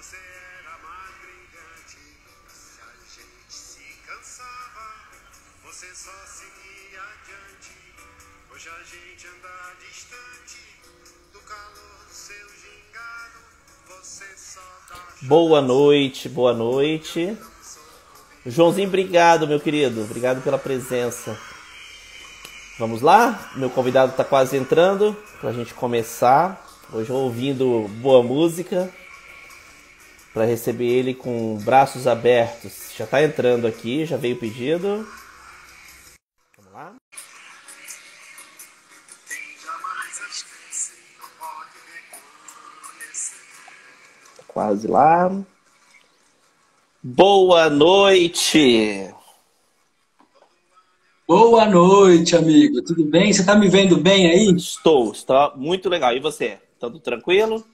Você era mais brilhante. Se a gente se cansava, você só seguia adiante. Hoje a gente anda distante do calor do seu gingado. Você só dá. Boa noite, boa noite. Joãozinho, obrigado, meu querido. Obrigado pela presença. Vamos lá? Meu convidado está quase entrando para a gente começar. Hoje ouvindo boa música para receber ele com braços abertos. Já está entrando aqui, já veio o pedido. Vamos lá? Quase lá. Boa noite! Boa noite, amigo. Tudo bem? Você tá me vendo bem aí? Está muito legal. E você? Tudo tranquilo?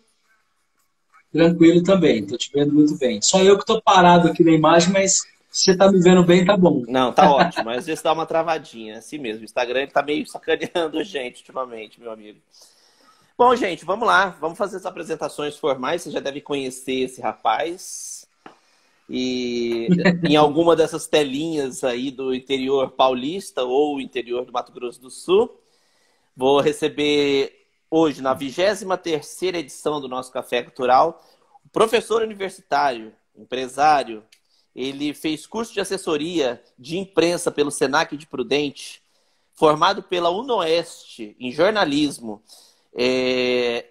Tranquilo também, tô te vendo muito bem. Só eu que tô parado aqui na imagem, mas se você tá me vendo bem, tá bom. Não, tá ótimo. Às vezes dá uma travadinha, é assim mesmo. O Instagram ele tá meio sacaneando a gente ultimamente, meu amigo. Bom, gente, vamos lá. Vamos fazer as apresentações formais. Você já deve conhecer esse rapaz. E em alguma dessas telinhas aí do interior paulista ou interior do Mato Grosso do Sul, vou receber hoje, na 23ª edição do nosso Café Cultural, o professor universitário, empresário. Ele fez curso de assessoria de imprensa pelo Senac de Prudente, formado pela UNOeste em jornalismo. Ele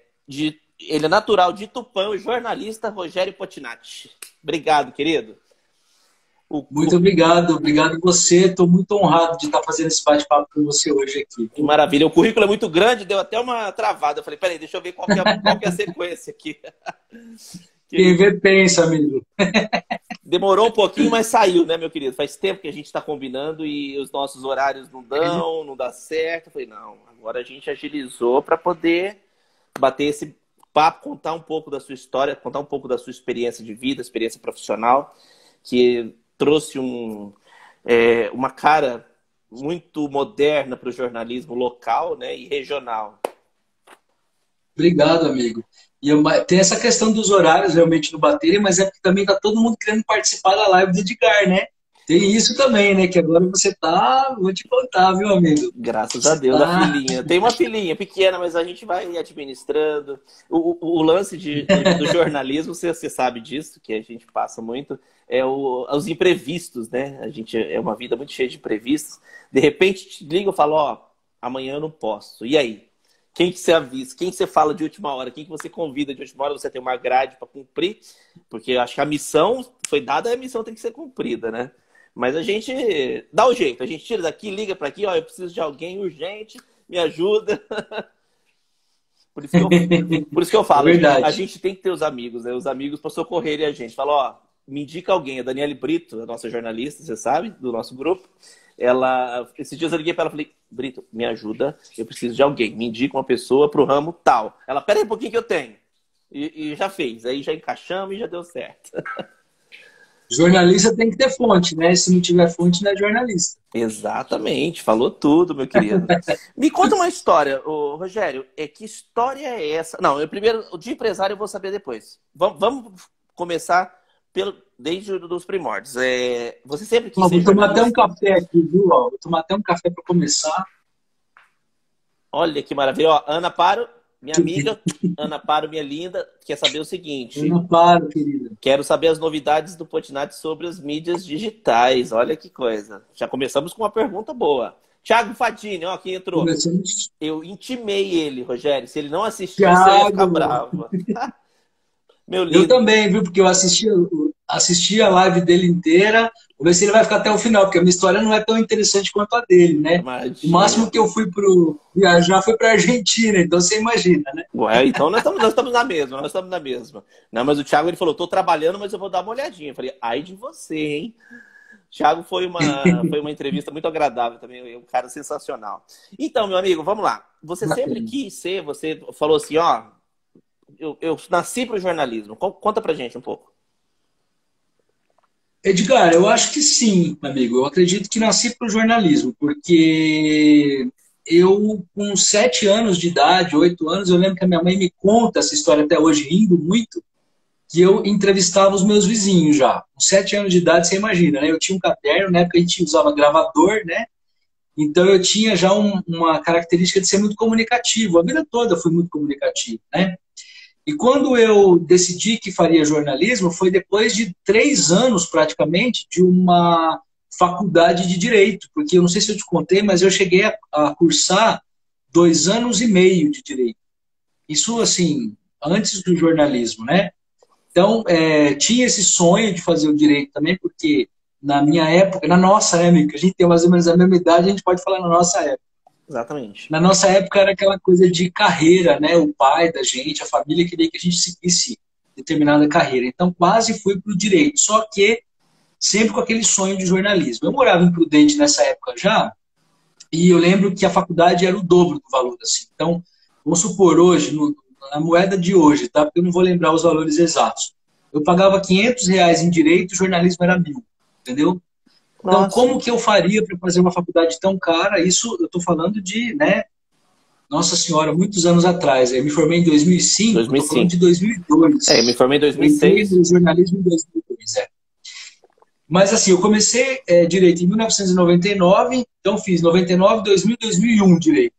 é natural de Tupã, o jornalista Rogério Potinatti. Obrigado, querido. Muito obrigado, obrigado você. Estou muito honrado de estar fazendo esse bate-papo com você hoje aqui. Que maravilha. O currículo é muito grande, deu até uma travada. Eu falei, peraí, deixa eu ver qual que é a sequência aqui. Quem vê, pensa, amigo. Demorou um pouquinho, mas saiu, né, meu querido? Faz tempo que a gente está combinando e os nossos horários não dá certo. Eu falei, não, agora a gente agilizou para poder bater esse papo, contar um pouco da sua história, contar um pouco da sua experiência de vida, experiência profissional, que trouxe uma cara muito moderna para o jornalismo local, né, e regional. Obrigado, amigo. E tem essa questão dos horários realmente não baterem, mas é porque também está todo mundo querendo participar da live do Edgar, né? Tem isso também, né? Que agora você tá... Vou te contar, viu, amigo? Graças a Deus, a filhinha. Tem uma filhinha pequena, mas a gente vai administrando. O lance do jornalismo, você sabe disso, que a gente passa muito, os imprevistos, né? A gente é uma vida muito cheia de imprevistos. De repente, te liga e fala, ó, amanhã eu não posso. E aí? Quem que você avisa? Quem que você fala de última hora? Quem que você convida de última hora? Você tem uma grade para cumprir? Porque eu acho que a missão foi dada, a missão tem que ser cumprida, né? Mas a gente dá o jeito, a gente tira daqui, liga para aqui, ó, eu preciso de alguém urgente, me ajuda. Por isso que eu falo, a gente tem que ter os amigos, né? Os amigos para socorrerem a gente. Fala, ó, me indica alguém, a Daniele Brito, a nossa jornalista, você sabe, do nosso grupo. Esses dias eu liguei para ela e falei, Brito, me ajuda, eu preciso de alguém, me indica uma pessoa para o ramo tal. Ela, pera aí um pouquinho que eu tenho. E já fez, aí já encaixamos e já deu certo. Jornalista tem que ter fonte, né? Se não tiver fonte, não é jornalista. Exatamente, falou tudo, meu querido. Me conta uma história, Rogério. Que história é essa? Não, primeiro, de empresário eu vou saber depois. Vamos começar desde os primórdios. Você sempre quis ser jornalista? Vou tomar até um café aqui, viu? Vou tomar até um café para começar. Olha que maravilha. Ó, Ana Paro, minha amiga, Ana Paro, minha linda, quer saber o seguinte. Ana Paro, querida. Quero saber as novidades do Potinatti sobre as mídias digitais. Olha que coisa. Já começamos com uma pergunta boa. Thiago Fadini, ó, quem entrou. Começamos. Eu intimei ele, Rogério. Se ele não assistir, você ia ficar bravo. Meu lindo. Eu também, viu? Porque eu assisti a live dele inteira. Vou ver se ele vai ficar até o final, porque a minha história não é tão interessante quanto a dele, né? Imagina. O máximo que eu fui viajar foi para Argentina, então você imagina, né? Ué, então nós estamos na mesma, Não, mas o Thiago, ele falou, tô trabalhando, mas eu vou dar uma olhadinha. Eu falei, ai de você, hein? Thiago foi uma entrevista muito agradável também, é um cara sensacional. Então, meu amigo, vamos lá. Você sempre quis ser, você falou assim, ó, eu nasci para o jornalismo. Conta pra gente um pouco. Edgar, eu acho que sim, amigo. Eu acredito que nasci para o jornalismo, porque eu, com 7 anos de idade, 8 anos, eu lembro que a minha mãe me conta essa história até hoje, rindo muito, que eu entrevistava os meus vizinhos já. Com 7 anos de idade, você imagina, né? Eu tinha um caderno, na época a gente usava gravador, né? Então eu tinha já uma característica de ser muito comunicativo. A vida toda eu fui muito comunicativo, né? E quando eu decidi que faria jornalismo, foi depois de 3 anos, praticamente, de uma faculdade de Direito. Porque eu não sei se eu te contei, mas eu cheguei a cursar 2 anos e meio de Direito. Isso, assim, antes do jornalismo, né? Então, tinha esse sonho de fazer o Direito também, porque na minha época, na nossa, né, amigo? A gente tem mais ou menos a mesma idade, a gente pode falar na nossa época. Exatamente. Na nossa época era aquela coisa de carreira, né? O pai da gente, a família queria que a gente seguisse determinada carreira. Então quase fui para o direito, só que sempre com aquele sonho de jornalismo. Eu morava em Prudente nessa época já, e eu lembro que a faculdade era o dobro do valor. Assim. Então, vamos supor hoje, na moeda de hoje, tá? Porque eu não vou lembrar os valores exatos. Eu pagava R$ 500 em direito, o jornalismo era 1.000, entendeu? Então, Nossa. como que eu faria para fazer uma faculdade tão cara? Isso eu estou falando de, né? Nossa Senhora, muitos anos atrás. Eu me formei em 2005, estou falando de 2002. Eu me formei em Eu entrei 2006. no jornalismo em 2002, Mas assim, eu comecei direito em 1999, então fiz 99, 2000, 2001 direito.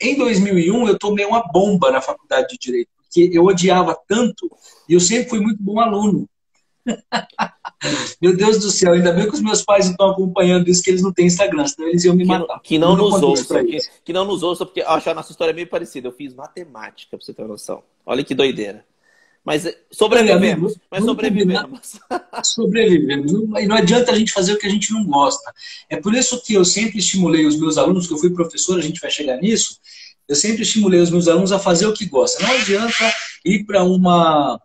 Em 2001 eu tomei uma bomba na faculdade de direito, porque eu odiava tanto e eu sempre fui muito bom aluno. Meu Deus do céu, ainda bem que os meus pais estão acompanhando isso, que eles não têm Instagram, senão eles iam me matar. Que não nos ouçam, que não nos ouçam, porque eu acho a nossa história meio parecida. Eu fiz matemática, pra você ter uma noção. Olha que doideira. Mas sobrevivemos. Sobrevivemos. E não adianta a gente fazer o que a gente não gosta. É por isso que eu sempre estimulei os meus alunos, que eu fui professor, a gente vai chegar nisso, eu sempre estimulei os meus alunos a fazer o que gostam. Não adianta ir para uma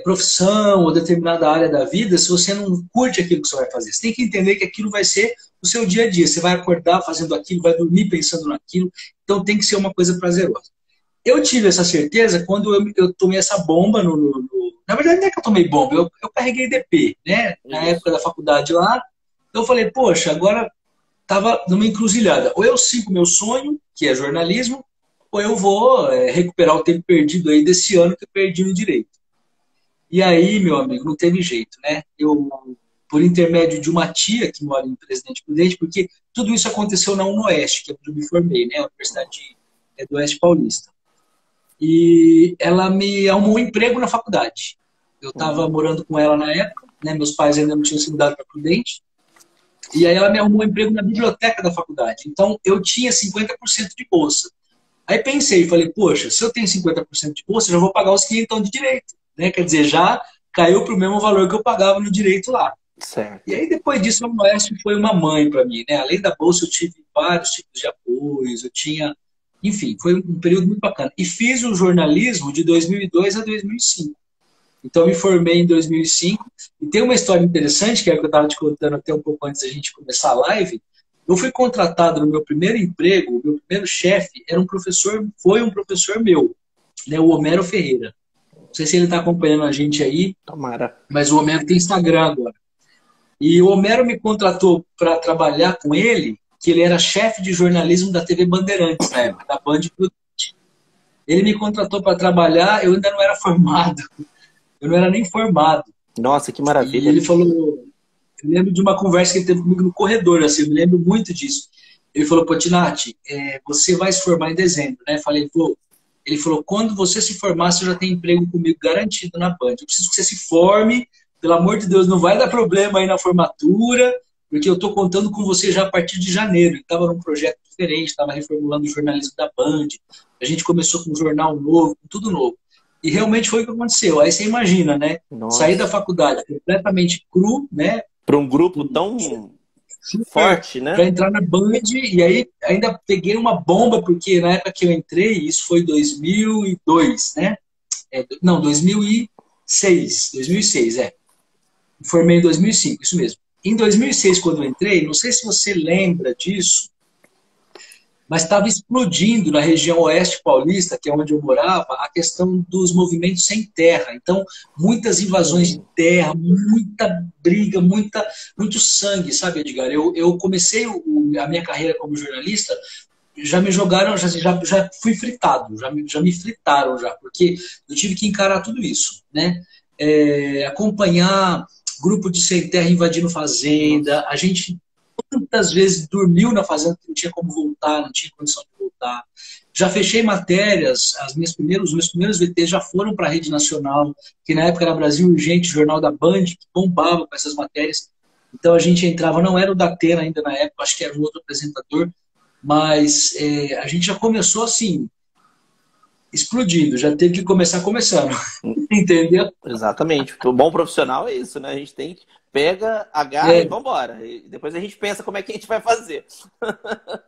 profissão ou determinada área da vida se você não curte aquilo que você vai fazer. Você tem que entender que aquilo vai ser o seu dia a dia. Você vai acordar fazendo aquilo, vai dormir pensando naquilo. Então tem que ser uma coisa prazerosa. Eu tive essa certeza quando eu tomei essa bomba Na verdade, não é que eu tomei bomba, eu carreguei DP, né? Na época da faculdade lá. Então eu falei, poxa, agora estava numa encruzilhada. Ou eu sigo meu sonho, que é jornalismo, ou eu vou recuperar o tempo perdido aí desse ano que eu perdi no direito. E aí, meu amigo, não teve jeito, né? Eu, por intermédio de uma tia que mora em Presidente Prudente, porque tudo isso aconteceu na UNOeste, que é onde eu me formei, né? A Universidade do Oeste Paulista. E ela me arrumou um emprego na faculdade. Eu estava morando com ela na época, né? Meus pais ainda não tinham se mudado para Prudente. E aí ela me arrumou um emprego na biblioteca da faculdade. Então eu tinha 50% de bolsa. Aí pensei, falei, poxa, se eu tenho 50% de bolsa, eu já vou pagar os 500 de direito. Né? Quer dizer, já caiu para o mesmo valor que eu pagava no direito lá. Certo. E aí depois disso a UNOeste foi uma mãe para mim. Né? Além da bolsa eu tive vários tipos de apoios, eu tinha... Enfim, foi um período muito bacana. E fiz o jornalismo de 2002 a 2005. Então, eu me formei em 2005. E tem uma história interessante, que é a que eu estava te contando até um pouco antes da gente começar a live. Eu fui contratado no meu primeiro emprego, o meu primeiro chefe foi um professor meu, né, o Homero Ferreira. Não sei se ele está acompanhando a gente aí. Tomara. Mas o Homero tem Instagram agora. E o Homero me contratou para trabalhar com ele, que ele era chefe de jornalismo da TV Bandeirantes, na época, da Band Prudente. Ele me contratou para trabalhar, eu ainda não era formado. Eu não era nem formado. Nossa, que maravilha. E ele falou... Eu lembro de uma conversa que ele teve comigo no corredor, assim, eu me lembro muito disso. Ele falou, pô, Tinati, você vai se formar em dezembro, né? Falei, pô... Ele falou, quando você se formar, você já tem emprego comigo garantido na Band. Eu preciso que você se forme, pelo amor de Deus, não vai dar problema aí na formatura, porque eu estou contando com você já a partir de janeiro. Ele estava num projeto diferente, estava reformulando o jornalismo da Band. A gente começou com um jornal novo, com tudo novo. E realmente foi o que aconteceu. Aí você imagina, né? Nossa. Sair da faculdade completamente cru, né? Para um grupo tão forte, né? Para entrar na Band, e aí ainda peguei uma bomba, porque na época que eu entrei, isso foi 2002, né? Não, 2006. 2006, Formei em 2005, isso mesmo. Em 2006, quando eu entrei, não sei se você lembra disso, mas estava explodindo na região oeste paulista, que é onde eu morava, a questão dos movimentos sem terra. Então, muitas invasões de terra, muita briga, muito sangue, sabe, Edgar? Eu comecei a minha carreira como jornalista, já me jogaram, já fui fritado, já me fritaram, porque eu tive que encarar tudo isso, né? acompanhar grupo de sem terra invadindo fazenda. A gente quantas vezes dormiu na fazenda que não tinha como voltar, não tinha condição de voltar. Já fechei matérias, os meus primeiros VTs já foram para a rede nacional, que na época era Brasil Urgente, jornal da Band, que bombava com essas matérias. Então a gente entrava, não era o Datena ainda na época, acho que era um outro apresentador, mas a gente já começou assim, explodindo, já teve que começar começando, entendeu? Exatamente. O bom profissional é isso, né? A gente tem que pega, agarra e vambora. E depois a gente pensa como é que a gente vai fazer.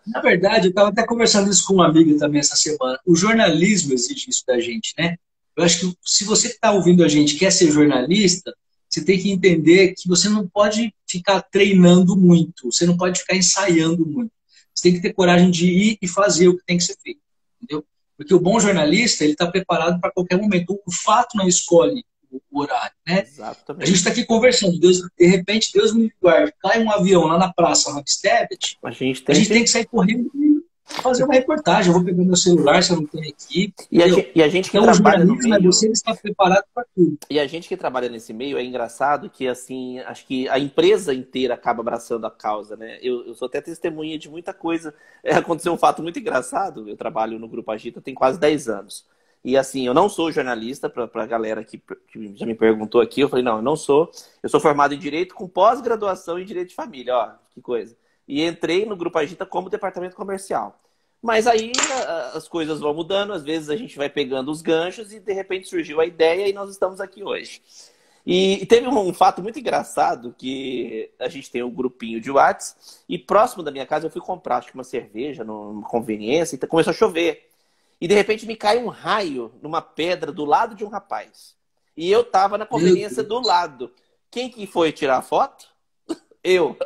Na verdade, eu estava até conversando isso com um amigo também essa semana. O jornalismo exige isso da gente, né? Eu acho que se você que está ouvindo a gente quer ser jornalista, você tem que entender que você não pode ficar treinando muito, você não pode ficar ensaiando muito. Você tem que ter coragem de ir e fazer o que tem que ser feito, entendeu? Porque o bom jornalista, ele está preparado para qualquer momento. O fato não escolhe o horário, né? Exatamente. A gente está aqui conversando, de repente, Deus me guarde, cai um avião lá na praça, na Stebet, a gente tem que sair correndo e fazer uma reportagem. Eu vou pegar meu celular, se eu não tenho aqui. E a gente que então, trabalha no meio... você está preparado para tudo. E a gente que trabalha nesse meio, é engraçado que, assim, acho que a empresa inteira acaba abraçando a causa, né? Eu sou até testemunha de muita coisa. Aconteceu um fato muito engraçado. Eu trabalho no Grupo Agita tem quase 10 anos. E, assim, eu não sou jornalista, para a galera que já me perguntou aqui. Eu falei, não, eu não sou. Eu sou formado em Direito com pós-graduação em Direito de Família. Ó, que coisa. E entrei no Grupo Agita como departamento comercial. Mas aí as coisas vão mudando, às vezes a gente vai pegando os ganchos e de repente surgiu a ideia e nós estamos aqui hoje. E teve um fato muito engraçado que a gente tem um grupinho de WhatsApp e próximo da minha casa eu fui comprar acho que uma cerveja numa conveniência e começou a chover. E de repente me cai um raio numa pedra do lado de um rapaz. E eu tava na conveniência do lado. Quem que foi tirar a foto? Eu.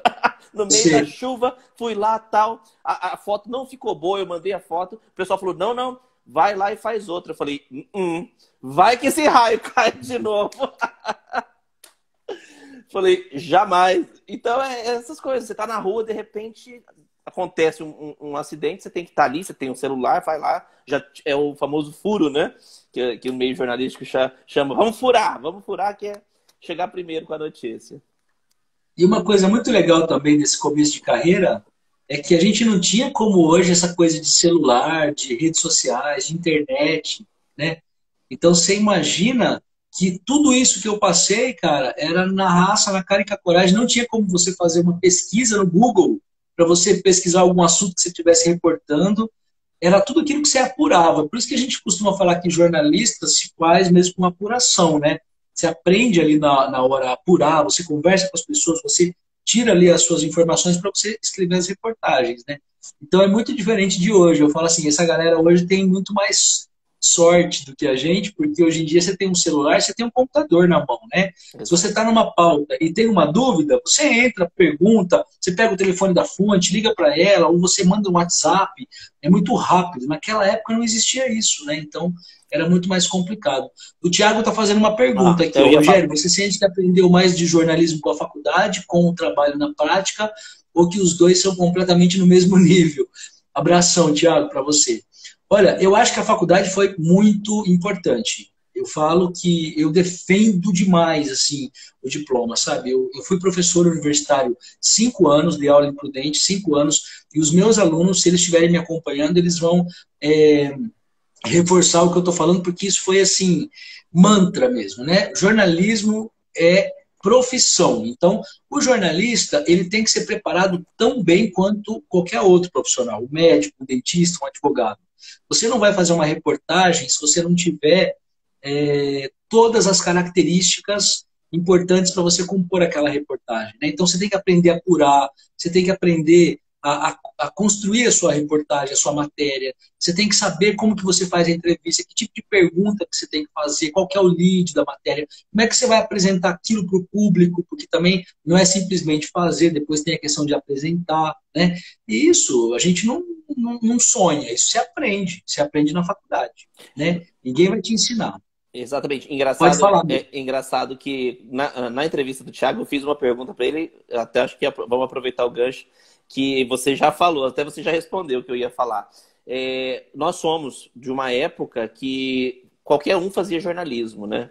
No meio da chuva, fui lá, tal. A foto não ficou boa, eu mandei a foto. O pessoal falou, não, vai lá e faz outra. Eu falei, vai que esse raio cai de novo. Falei, jamais. Então, essas coisas. Você tá na rua, de repente, acontece um acidente, você tem que estar ali, você tem um celular, vai lá. Já é o famoso furo, né? Que o meio jornalístico chama. Vamos furar, que é chegar primeiro com a notícia. E uma coisa muito legal também desse começo de carreira é que a gente não tinha como hoje essa coisa de celular, de redes sociais, de internet, né? Então você imagina que tudo isso que eu passei, cara, era na raça, na cara e com a coragem. Não tinha como você fazer uma pesquisa no Google para você pesquisar algum assunto que você estivesse reportando. Era tudo aquilo que você apurava. Por isso que a gente costuma falar que jornalista se faz mesmo com apuração, né? Você aprende ali na hora a apurar, você conversa com as pessoas, você tira ali as suas informações para você escrever as reportagens, né? Então é muito diferente de hoje. Eu falo assim, essa galera hoje tem muito mais sorte do que a gente, porque hoje em dia você tem um celular, você tem um computador na mão, né? Se você está numa pauta e tem uma dúvida, você entra, pergunta, você pega o telefone da fonte, liga para ela, ou você manda um WhatsApp, é muito rápido. Naquela época não existia isso, né? Então era muito mais complicado. O Thiago está fazendo uma pergunta aqui. Rogério, você sente que aprendeu mais de jornalismo com a faculdade, com o trabalho na prática, ou que os dois são completamente no mesmo nível? Abração, Thiago, para você. Olha, eu acho que a faculdade foi muito importante. Eu falo que eu defendo demais assim, o diploma, sabe? Eu fui professor universitário 5 anos, de aula em Prudente, 5 anos, e os meus alunos, se eles estiverem me acompanhando, eles vão reforçar o que eu estou falando, porque isso foi assim, mantra mesmo, né? Jornalismo é profissão. Então, o jornalista, ele tem que ser preparado tão bem quanto qualquer outro profissional, o médico, o dentista, um advogado. Você não vai fazer uma reportagem se você não tiver todas as características importantes para você compor aquela reportagem, né? Então você tem que aprender a apurar, você tem que aprender a construir a sua reportagem, a sua matéria. Você tem que saber como que você faz a entrevista, que tipo de pergunta que você tem que fazer, qual que é o lead da matéria, como é que você vai apresentar aquilo para o público, porque também não é simplesmente fazer, depois tem a questão de apresentar, né? E isso a gente não sonha, isso se aprende na faculdade, né? Ninguém vai te ensinar. Exatamente. Pode falar, engraçado que na entrevista do Thiago eu fiz uma pergunta para ele, até acho que vamos aproveitar o gancho, que você já falou, até você já respondeu o que eu ia falar. Nós somos de uma época que qualquer um fazia jornalismo, né?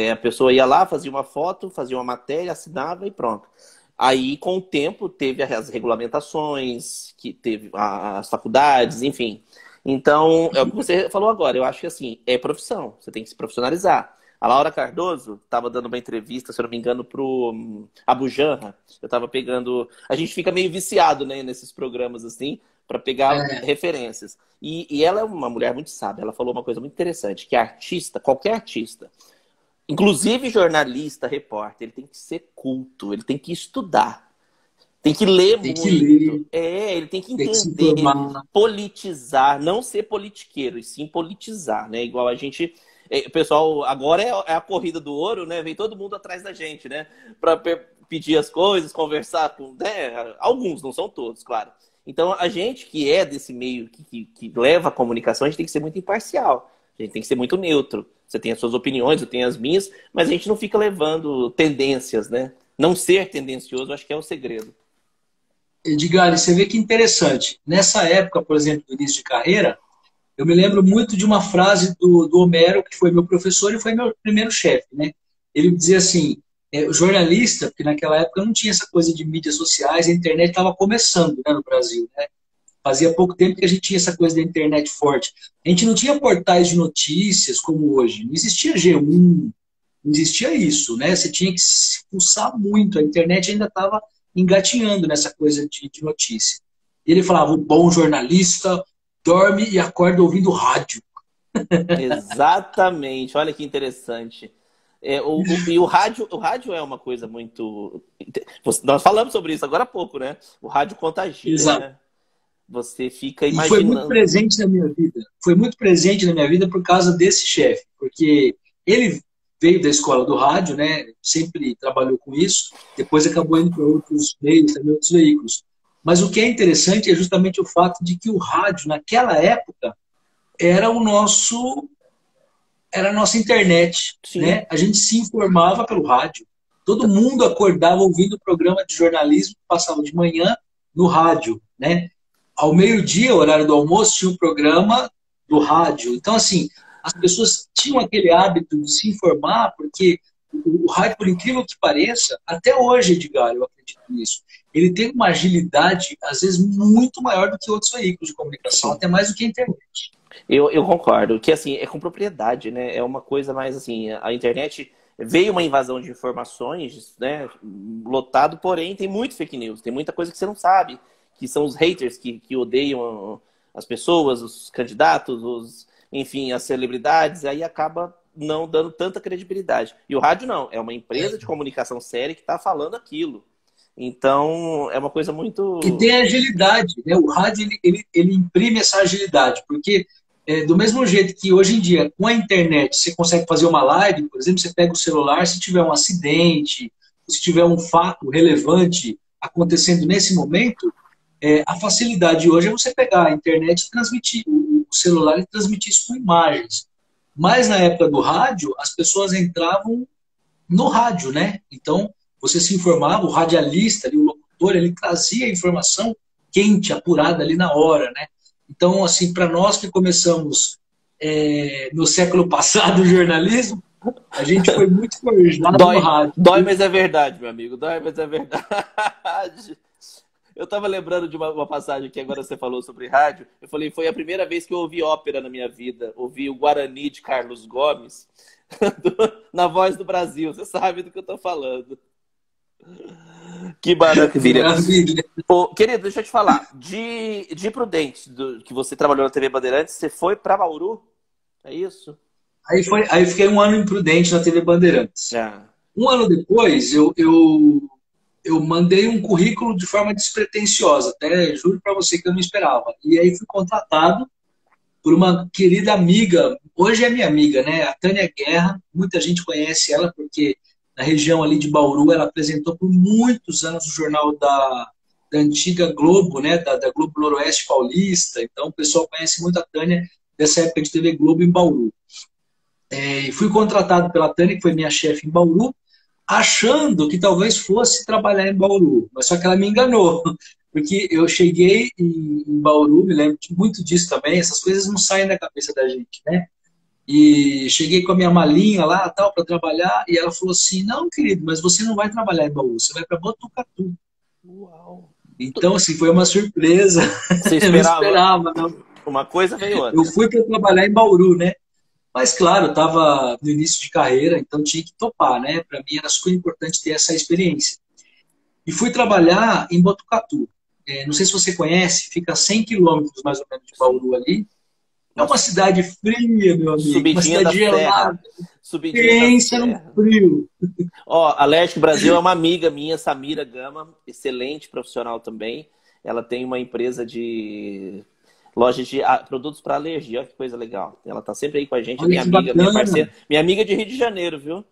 A pessoa ia lá, fazia uma foto, fazia uma matéria, assinava e pronto. Aí, com o tempo, teve as regulamentações, que teve as faculdades, enfim. Então, é o que você falou agora. Eu acho que, assim, é profissão. Você tem que se profissionalizar. A Laura Cardoso estava dando uma entrevista, se eu não me engano, pro Abu Janra. Eu estava pegando... A gente fica meio viciado, né, nesses programas, assim, para pegar referências. E ela é uma mulher muito sábia. Ela falou uma coisa muito interessante, que artista, qualquer artista, inclusive jornalista, repórter, ele tem que ser culto, ele tem que estudar. Tem que ler muito. Ele tem que entender, politizar, não ser politiqueiro, e sim politizar, né? Igual a gente... O pessoal, agora é a corrida do ouro, né? Vem todo mundo atrás da gente, né? Para pedir as coisas, conversar com... Né? Alguns, não são todos, claro. Então, a gente que é desse meio, que leva a comunicação, a gente tem que ser muito imparcial. A gente tem que ser muito neutro. Você tem as suas opiniões, eu tenho as minhas, mas a gente não fica levando tendências, né? Não ser tendencioso, acho que é o segredo. Edgar, você vê que interessante. Nessa época, por exemplo, do início de carreira, eu me lembro muito de uma frase do Homero, que foi meu professor e foi meu primeiro chefe, né? Ele dizia assim, o jornalista, porque naquela época não tinha essa coisa de mídias sociais, a internet estava começando, né, no Brasil, né? Fazia pouco tempo que a gente tinha essa coisa da internet forte. A gente não tinha portais de notícias como hoje. Não existia G1, não existia isso, né? Você tinha que se pulsar muito. A internet ainda estava engatinhando nessa coisa de notícia. E ele falava, o bom jornalista dorme e acorda ouvindo rádio. Exatamente. Olha que interessante. E o rádio é uma coisa muito... Nós falamos sobre isso agora há pouco, né? O rádio contagia, exato, né? Você fica imaginando... E foi muito presente na minha vida. Foi muito presente na minha vida por causa desse chefe. Porque ele veio da escola do rádio, né? Sempre trabalhou com isso. Depois acabou indo para outros meios, também outros veículos. Mas o que é interessante é justamente o fato de que o rádio, naquela época, era a nossa internet. Né? A gente se informava pelo rádio. Todo mundo acordava ouvindo o programa de jornalismo que passava de manhã no rádio, né? Ao meio-dia, horário do almoço, tinha um programa do rádio. Então, assim, as pessoas tinham aquele hábito de se informar, porque o rádio, por incrível que pareça, até hoje, Edgar, eu acredito nisso, ele tem uma agilidade, às vezes, muito maior do que outros veículos de comunicação, até mais do que a internet. Eu concordo, que assim, é com propriedade, né? É uma coisa mais assim, a internet veio uma invasão de informações, né? Lotado, porém tem muito fake news, tem muita coisa que você não sabe, que são os haters que odeiam as pessoas, os candidatos, enfim, as celebridades, aí acaba não dando tanta credibilidade. E o rádio não, é uma empresa de comunicação séria que está falando aquilo. Então, é uma coisa muito... E tem agilidade, né? O rádio, ele imprime essa agilidade, porque do mesmo jeito que hoje em dia, com a internet, você consegue fazer uma live, por exemplo, você pega o celular, se tiver um acidente, se tiver um fato relevante acontecendo nesse momento, a facilidade hoje é você pegar a internet e transmitir, o celular e transmitir isso com imagens. Mas na época do rádio, as pessoas entravam no rádio, né? Então, você se informava, o radialista, ali, o locutor, ele trazia a informação quente, apurada ali na hora, né? Então, assim, para nós que começamos no século passado o jornalismo, a gente foi muito forjado no rádio. Dói, mas é verdade, meu amigo. Dói, mas é verdade. Eu estava lembrando de uma passagem que agora você falou sobre rádio. Eu falei, foi a primeira vez que eu ouvi ópera na minha vida. Ouvi o Guarani de Carlos Gomes na Voz do Brasil. Você sabe do que eu estou falando. Que maravilha. Querido, deixa eu te falar. De Prudente, que você trabalhou na TV Bandeirantes, você foi para Bauru? É isso? Aí eu fiquei um ano em Prudente na TV Bandeirantes. Um ano depois, eu mandei um currículo de forma despretensiosa, até juro para você que eu não esperava. E aí fui contratado por uma querida amiga, hoje é minha amiga, né? A Tânia Guerra, muita gente conhece ela porque na região ali de Bauru ela apresentou por muitos anos o jornal da antiga Globo, né? Da Globo Noroeste Paulista. Então o pessoal conhece muito a Tânia dessa época de TV Globo em Bauru. E fui contratado pela Tânia, que foi minha chefe em Bauru, achando que talvez fosse trabalhar em Bauru, mas só que ela me enganou, porque eu cheguei em Bauru, me lembro muito disso também, essas coisas não saem da cabeça da gente, né? E cheguei com a minha malinha lá, tal, para trabalhar, e ela falou assim, não, querido, mas você não vai trabalhar em Bauru, você vai para Botucatu. Uau. Então, assim, foi uma surpresa. Você Eu não esperava? esperava, não. Uma coisa veio Eu outra. fui para trabalhar em Bauru, né? Mas, claro, eu estava no início de carreira, então tinha que topar, né? Para mim era super importante ter essa experiência. E fui trabalhar em Botucatu. Não sei se você conhece, fica a 100 quilômetros mais ou menos de Sim. Bauru ali. É Uma uma cidade fria, meu amigo, uma subidinha da cidade serra. gelada. Subidinha da Pensa no serra. frio. Ó, a Leste Brasil é uma amiga minha, Samira Gama, excelente profissional também. Ela tem uma empresa de loja de produtos para alergia, olha que coisa legal. Ela tá sempre aí com a gente, é Olha minha que amiga, minha bacana. parceira, minha amiga de Rio de Janeiro, viu?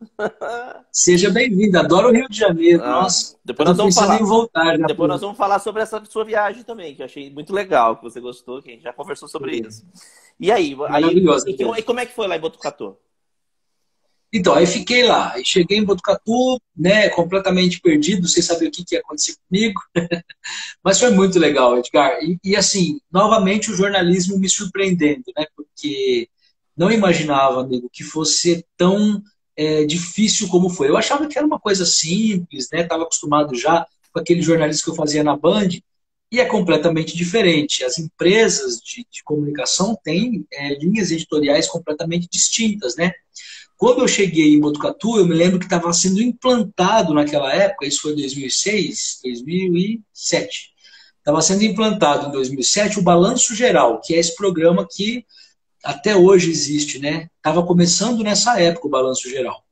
Seja bem-vindo. Adoro o Rio de Janeiro. Ah, Nossa, depois eu nós tô vamos pensando em falar. voltar já. Depois nós vamos falar sobre essa sua viagem também, que eu achei muito legal, que você gostou, que a gente já conversou sobre isso. E aí, Maravilhosa. e como é que foi lá em Botucatu? Então, aí fiquei lá. Aí cheguei em Botucatu, né, completamente perdido, sem saber o que ia acontecer comigo. Mas foi muito legal, Edgar. Assim, novamente o jornalismo me surpreendendo, né? Porque não imaginava, amigo, que fosse ser tão difícil como foi. Eu achava que era uma coisa simples, né? Estava acostumado já com aquele jornalismo que eu fazia na Band, e é completamente diferente. As empresas de comunicação têm linhas editoriais completamente distintas, né? Quando eu cheguei em Botucatu, eu me lembro que estava sendo implantado naquela época, isso foi em 2006, 2007. Estava sendo implantado em 2007 o Balanço Geral, que é esse programa que até hoje existe, né? Estava começando nessa época o Balanço Geral.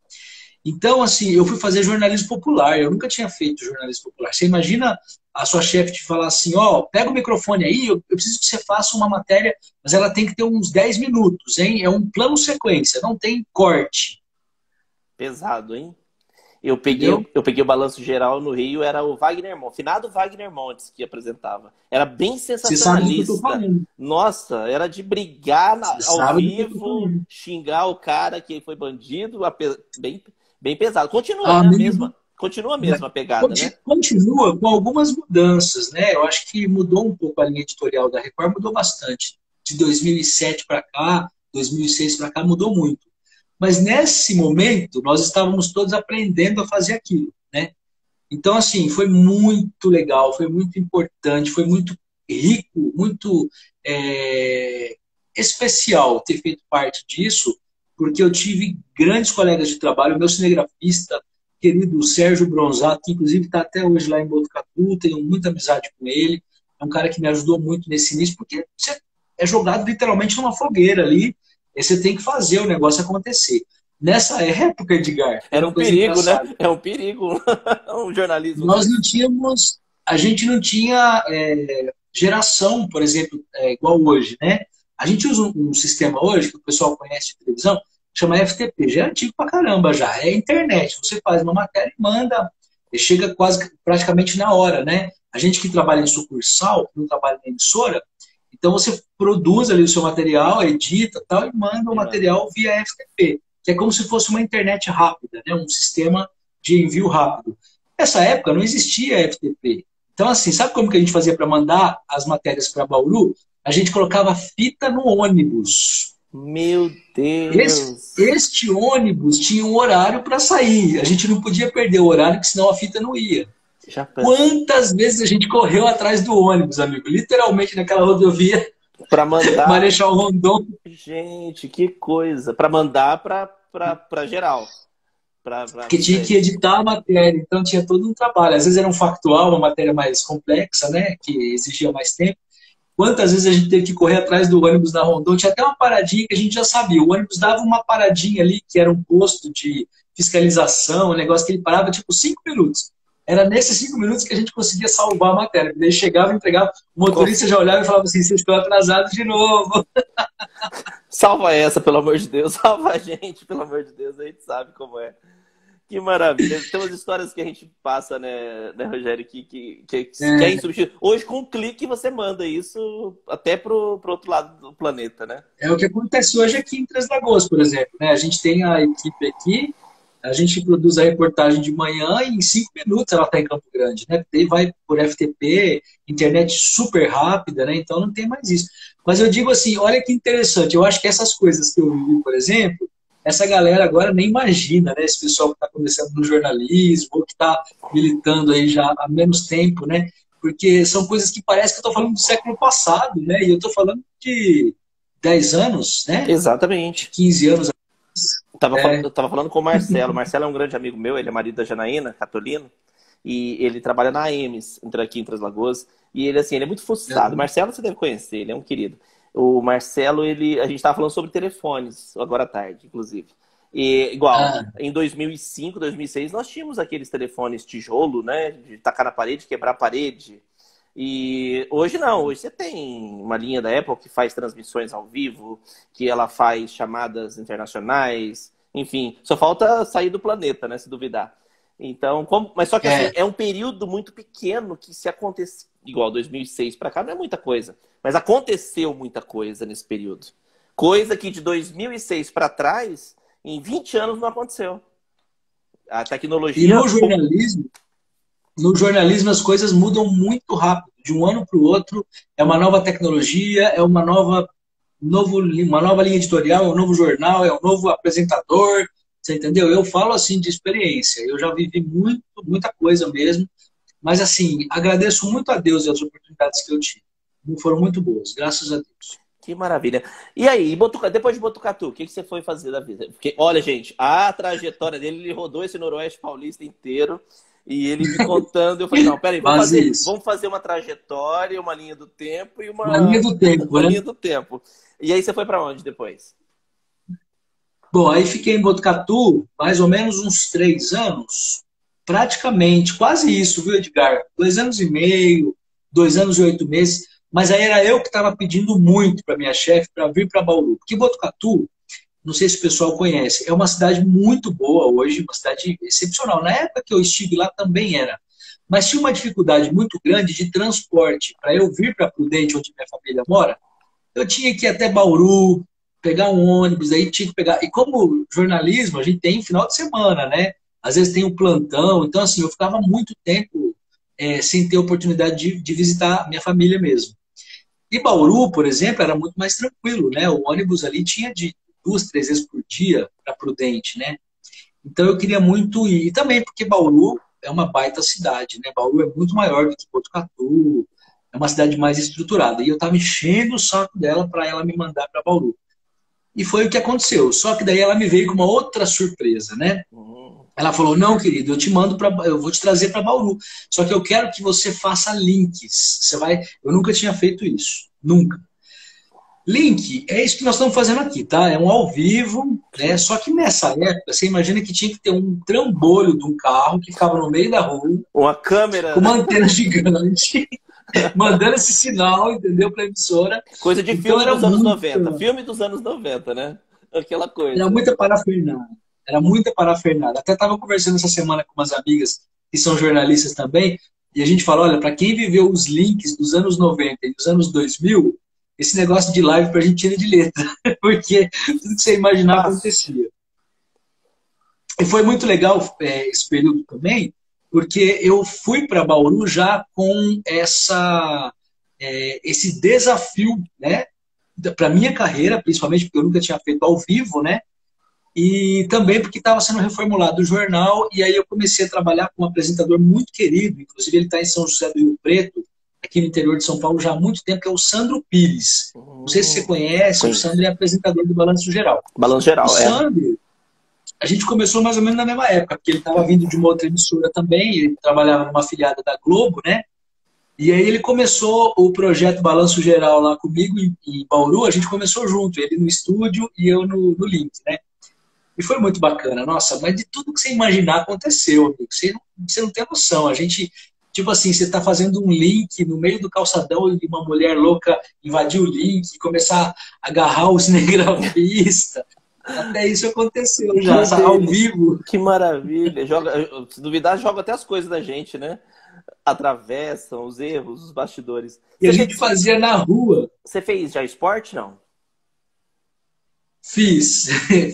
Então, assim, eu fui fazer jornalismo popular, eu nunca tinha feito jornalismo popular. Você imagina a sua chefe te falar assim, ó, pega o microfone aí, eu preciso que você faça uma matéria, mas ela tem que ter uns 10 minutos, hein? É um plano sequência, não tem corte, Pesado, hein? Eu peguei, entendeu? eu peguei o Balanço Geral no Rio, era o Wagner Montes, finado Wagner Montes que apresentava. Era bem Você sabe do que eu tô sensacionalista. falando. Nossa, era de brigar Você ao sabe do que eu tô vivo, falando. xingar o cara que foi bandido, bem, bem pesado. Continua, Ah, né? amigo, Continua a mesma pegada, né? continua com algumas mudanças, né? Eu acho que mudou um pouco a linha editorial da Record, mudou bastante. De 2007 para cá, 2006 para cá, mudou muito. Mas nesse momento, nós estávamos todos aprendendo a fazer aquilo, né? Então, assim, foi muito legal, foi muito importante, foi muito rico, muito especial ter feito parte disso, porque eu tive grandes colegas de trabalho, o meu cinegrafista, querido Sérgio Bronzato, que inclusive está até hoje lá em Botucatu, tenho muita amizade com ele, é um cara que me ajudou muito nesse início, porque você é jogado literalmente numa fogueira ali, e você tem que fazer o negócio acontecer. Nessa época, Edgar, tem Era uma um coisa perigo, né? engraçada. É um perigo um jornalismo Nós não desse. tínhamos, a gente não tinha geração, por exemplo, igual hoje, né? A gente usa um sistema hoje, que o pessoal conhece de televisão, chama FTP, já é antigo pra caramba já, é internet, você faz uma matéria e manda, e chega quase praticamente na hora, né? A gente que trabalha em sucursal, que não trabalha na emissora, então você produz ali o seu material, edita tal, e manda o E, mano, material via FTP, que é como se fosse uma internet rápida, né? Um sistema de envio rápido. Nessa época não existia FTP. Então, assim, sabe como que a gente fazia para mandar as matérias para Bauru? A gente colocava fita no ônibus. meu Deus! Este ônibus tinha um horário para sair. A gente não podia perder o horário, porque senão a fita não ia. Já pensou? Quantas vezes a gente correu atrás do ônibus, amigo? Literalmente naquela rodovia Para mandar. Marechal Rondon. Gente, que coisa! Para mandar para geral. Pra Que tinha você. que editar a matéria, então tinha todo um trabalho. Às vezes era um factual, uma matéria mais complexa, né, que exigia mais tempo. Quantas vezes a gente teve que correr atrás do ônibus na Rondon? Tinha até uma paradinha que a gente já sabia. O ônibus dava uma paradinha ali, que era um posto de fiscalização, um negócio que ele parava tipo 5 minutos. Era nesses 5 minutos que a gente conseguia salvar a matéria. Daí chegava, entregava, o motorista já olhava e falava assim, vocês estão atrasados de novo. Salva essa, pelo amor de Deus. Salva a gente, pelo amor de Deus. A gente sabe como é. Que maravilha. Tem umas histórias que a gente passa, né Rogério, que é insubstituível. Hoje, com um clique, você manda isso até pro outro lado do planeta, né? É o que acontece hoje aqui em Três Lagoas, por exemplo. Né? A gente tem a equipe aqui, a gente produz a reportagem de manhã e em 5 minutos ela está em Campo Grande. Né? Daí vai por FTP, internet super rápida, né? Então não tem mais isso. Mas eu digo assim, olha que interessante, eu acho que essas coisas que eu vivi, por exemplo, essa galera agora nem imagina, né? Esse pessoal que está começando no jornalismo, ou que está militando aí já há menos tempo, né? Porque são coisas que parece que eu estou falando do século passado, né? E eu estou falando de 10 anos, né? De Exatamente. 15 anos. Eu tava falando com o Marcelo. O Marcelo é um grande amigo meu, ele é marido da Janaína, Catolino, e ele trabalha na Ames, aqui em Três Lagoas. E ele, assim, ele é muito fuçado. O Marcelo você deve conhecer, ele é um querido. O Marcelo, a gente tava falando sobre telefones, agora à tarde, inclusive. E, igual, em 2005, 2006, nós tínhamos aqueles telefones tijolo, né? De tacar na parede, quebrar a parede. E hoje não, hoje você tem uma linha da Apple que faz transmissões ao vivo, que ela faz chamadas internacionais, enfim, só falta sair do planeta, né, se duvidar. Então, mas só que assim, é um período muito pequeno que se acontecer, igual 2006 para cá, não é muita coisa, mas aconteceu muita coisa nesse período. Coisa que de 2006 para trás, em 20 anos não aconteceu. A tecnologia... E no jornalismo as coisas mudam muito rápido, de um ano para o outro, é uma nova tecnologia, é uma nova linha editorial, é um novo jornal, é um novo apresentador, você entendeu? Eu falo assim de experiência, eu já vivi muita coisa mesmo, mas assim, agradeço muito a Deus e as oportunidades que eu tive. Foram muito boas, graças a Deus. Que maravilha. E aí, depois de Botucatu, o que você foi fazer da vida? Porque, olha, gente, a trajetória dele, ele rodou esse Noroeste Paulista inteiro. E ele me contando, eu falei, não, peraí, vamos fazer uma trajetória, uma linha do tempo e uma linha do tempo, uma linha do tempo. E aí você foi para onde depois? Bom, aí fiquei em Botucatu mais ou menos uns 3 anos, praticamente, quase isso, viu, Edgar? 2 anos e meio, 2 anos e 8 meses, mas aí era eu que estava pedindo muito para minha chefe para vir para Bauru, porque Botucatu, não sei se o pessoal conhece, é uma cidade muito boa hoje, uma cidade excepcional. Na época que eu estive lá também era. Mas tinha uma dificuldade muito grande de transporte. Para eu vir para Prudente, onde minha família mora, eu tinha que ir até Bauru, pegar um ônibus, aí tinha que pegar... E como jornalismo, a gente tem final de semana, né? Às vezes tem um plantão. Então, assim, eu ficava muito tempo sem ter oportunidade de visitar minha família mesmo. E Bauru, por exemplo, era muito mais tranquilo, né? O ônibus ali tinha de 2, 3 vezes por dia para Prudente, né? Então eu queria muito ir. E também porque Bauru é uma baita cidade, né? Bauru é muito maior do que Botucatu, é uma cidade mais estruturada. E eu estava enchendo o saco dela para ela me mandar para Bauru. E foi o que aconteceu. Só que daí ela me veio com uma outra surpresa, né? Ela falou, não, querido, eu vou te trazer para Bauru. Só que eu quero que você faça links. Eu nunca tinha feito isso. Nunca. Link, é isso que nós estamos fazendo aqui, tá? É um ao vivo, né? Só que nessa época, você imagina que tinha que ter um trambolho de um carro que ficava no meio da rua. Uma câmera. Com uma antena gigante, mandando esse sinal, entendeu? Para a emissora. Coisa de filme dos anos 90. Filme dos anos 90, né? Aquela coisa. Era muita parafernália. Até estava conversando essa semana com umas amigas que são jornalistas também, e a gente fala, olha, para quem viveu os links dos anos 90 e dos anos 2000, esse negócio de live pra gente tira de letra, porque tudo que você imaginar acontecia. E foi muito legal esse período também, porque eu fui para Bauru já com esse desafio, né, para minha carreira, principalmente porque eu nunca tinha feito ao vivo, né, e também porque estava sendo reformulado o jornal, e aí eu comecei a trabalhar com um apresentador muito querido, inclusive ele está em São José do Rio Preto, aqui no interior de São Paulo já há muito tempo, que é o Sandro Pires. Não sei se você conhece, o Sandro é apresentador do Balanço Geral. Balanço Geral, o Sandro, a gente começou mais ou menos na mesma época, porque ele estava vindo de uma outra emissora também, ele trabalhava numa afiliada da Globo, né? E aí ele começou o projeto Balanço Geral lá comigo em Bauru, a gente começou junto, ele no estúdio e eu no link, né? E foi muito bacana, nossa, mas de tudo que você imaginar aconteceu, amigo. Você não tem noção, a gente... Tipo assim, você está fazendo um link no meio do calçadão e uma mulher louca invadir o link e começar a agarrar o cinegrafista. Até isso aconteceu já, ao vivo. Que maravilha. Se duvidar, joga até as coisas da gente, né? Atravessam os erros, os bastidores. E a gente fazia na rua. Você fez já esporte, não? Fiz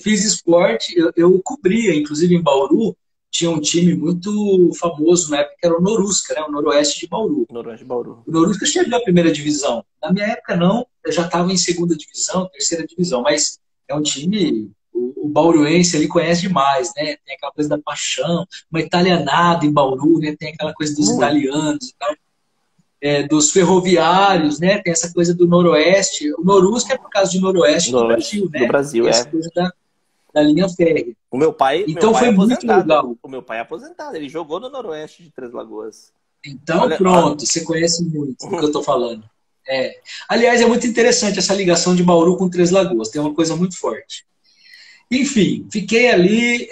esporte. Eu cobria, inclusive em Bauru, tinha um time muito famoso na época, que era o Norusca, né? O Noroeste de Bauru. Noroeste de Bauru. O Norusca chegou à primeira divisão. Na minha época, não. Eu já estava em segunda divisão, terceira divisão. Mas é um time... O bauruense ali conhece demais, né? Tem aquela coisa da paixão, uma italianada em Bauru, né? Tem aquela coisa dos italianos e tal. Dos ferroviários, né? Tem essa coisa do Noroeste. O Norusca é por causa de Noroeste do Brasil, né? Do Brasil, essa coisa da linha férrea. O meu pai, então meu pai foi é muito legal. O meu pai é aposentado, ele jogou no Noroeste de Três Lagoas. Então, pronto, você conhece muito do que eu estou falando. Aliás, é muito interessante essa ligação de Bauru com Três Lagoas, tem uma coisa muito forte. Enfim, fiquei ali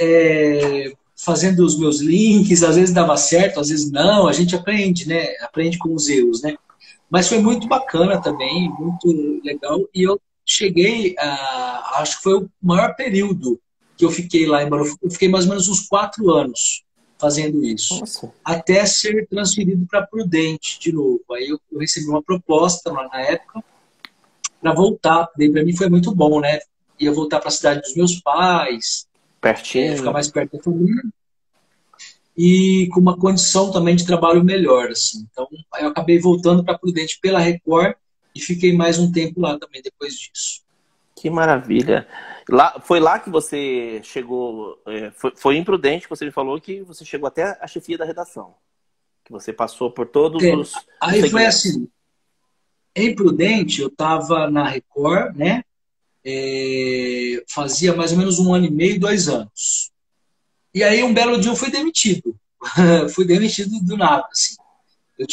fazendo os meus links, às vezes dava certo, às vezes não, a gente aprende, né? Aprende com os erros, né? Mas foi muito bacana também, muito legal, e eu cheguei, acho que foi o maior período que eu fiquei lá em Bauru, eu fiquei mais ou menos uns 4 anos fazendo isso. Nossa. Até ser transferido para Prudente de novo. Aí eu recebi uma proposta lá na época para voltar. Daí para mim foi muito bom, né? Ia voltar para a cidade dos meus pais, pertinho, ficar mais perto da família e com uma condição também de trabalho melhor, assim. Então, aí eu acabei voltando para Prudente pela Record e fiquei mais um tempo lá também depois disso. Que maravilha. Foi lá que você chegou, foi em Prudente que você me falou que você chegou até a chefia da redação. Que você passou por todos os Aí segmentos. foi assim, em Prudente eu estava na Record, né? Fazia mais ou menos 1 ano e meio, 2 anos. E aí um belo dia eu fui demitido. Fui demitido do nada, assim. Eu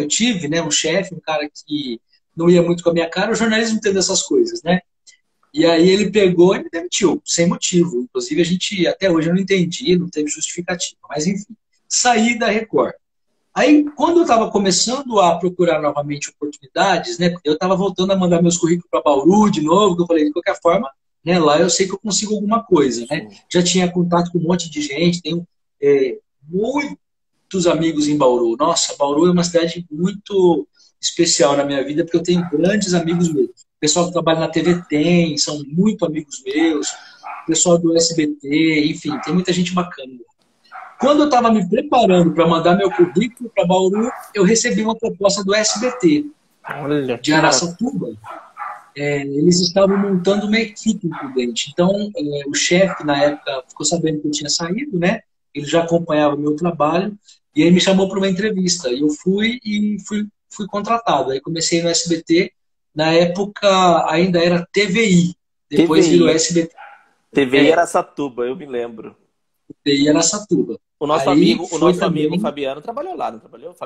tive, né, um chefe, um cara que não ia muito com a minha cara, o jornalismo tem dessas coisas, né? E aí ele pegou e me demitiu, sem motivo. Inclusive, até hoje eu não entendi, não teve justificativa. Mas, enfim, saí da Record. Aí, quando eu estava começando a procurar novamente oportunidades, né? Porque eu estava voltando a mandar meus currículos para Bauru de novo, que eu falei, de qualquer forma, né, lá eu sei que eu consigo alguma coisa, né? Já tinha contato com um monte de gente, tenho muitos amigos em Bauru. Nossa, Bauru é uma cidade muito especial na minha vida, porque eu tenho grandes amigos meus. O pessoal que trabalha na TV são muito amigos meus. O pessoal do SBT, enfim, tem muita gente bacana. Quando eu estava me preparando para mandar meu currículo para Bauru, eu recebi uma proposta do SBT, de Araçatuba. Eles estavam montando uma equipe em Prudente. Então, o chefe, na época, ficou sabendo que eu tinha saído, né? Ele já acompanhava o meu trabalho, e aí me chamou para uma entrevista. E eu fui contratado. Aí comecei no SBT. Na época, ainda era TVI. Depois virou SBT. TVI Araçatuba, eu me lembro. TVI Araçatuba. O nosso amigo Fabiano trabalhou lá, não trabalhou?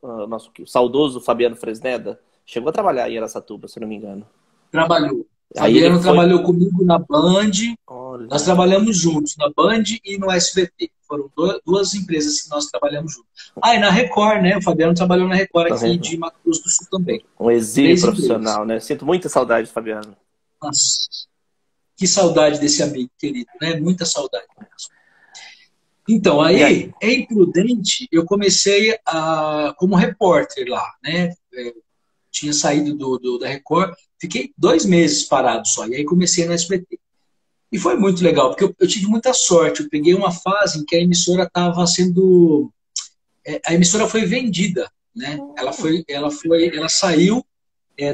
O nosso saudoso Fabiano Fresneda chegou a trabalhar em Araçatuba, se não me engano. Trabalhou. Fabiano trabalhou comigo na Band. Olha. Nós trabalhamos juntos, na Band e no SBT. Foram 2 empresas que nós trabalhamos juntos. E na Record, né? O Fabiano trabalhou na Record aqui de Mato Grosso do Sul também. Um exílio profissional, né? Sinto muita saudade, Fabiano. Nossa, que saudade desse amigo querido, né? Muita saudade mesmo. Então, aí, em Prudente, eu comecei como repórter lá, né? Tinha saído da Record, fiquei 2 meses parado só, e aí comecei no SBT. E foi muito legal, porque eu tive muita sorte, eu peguei uma fase em que a emissora estava sendo... A emissora foi vendida, né? Ela saiu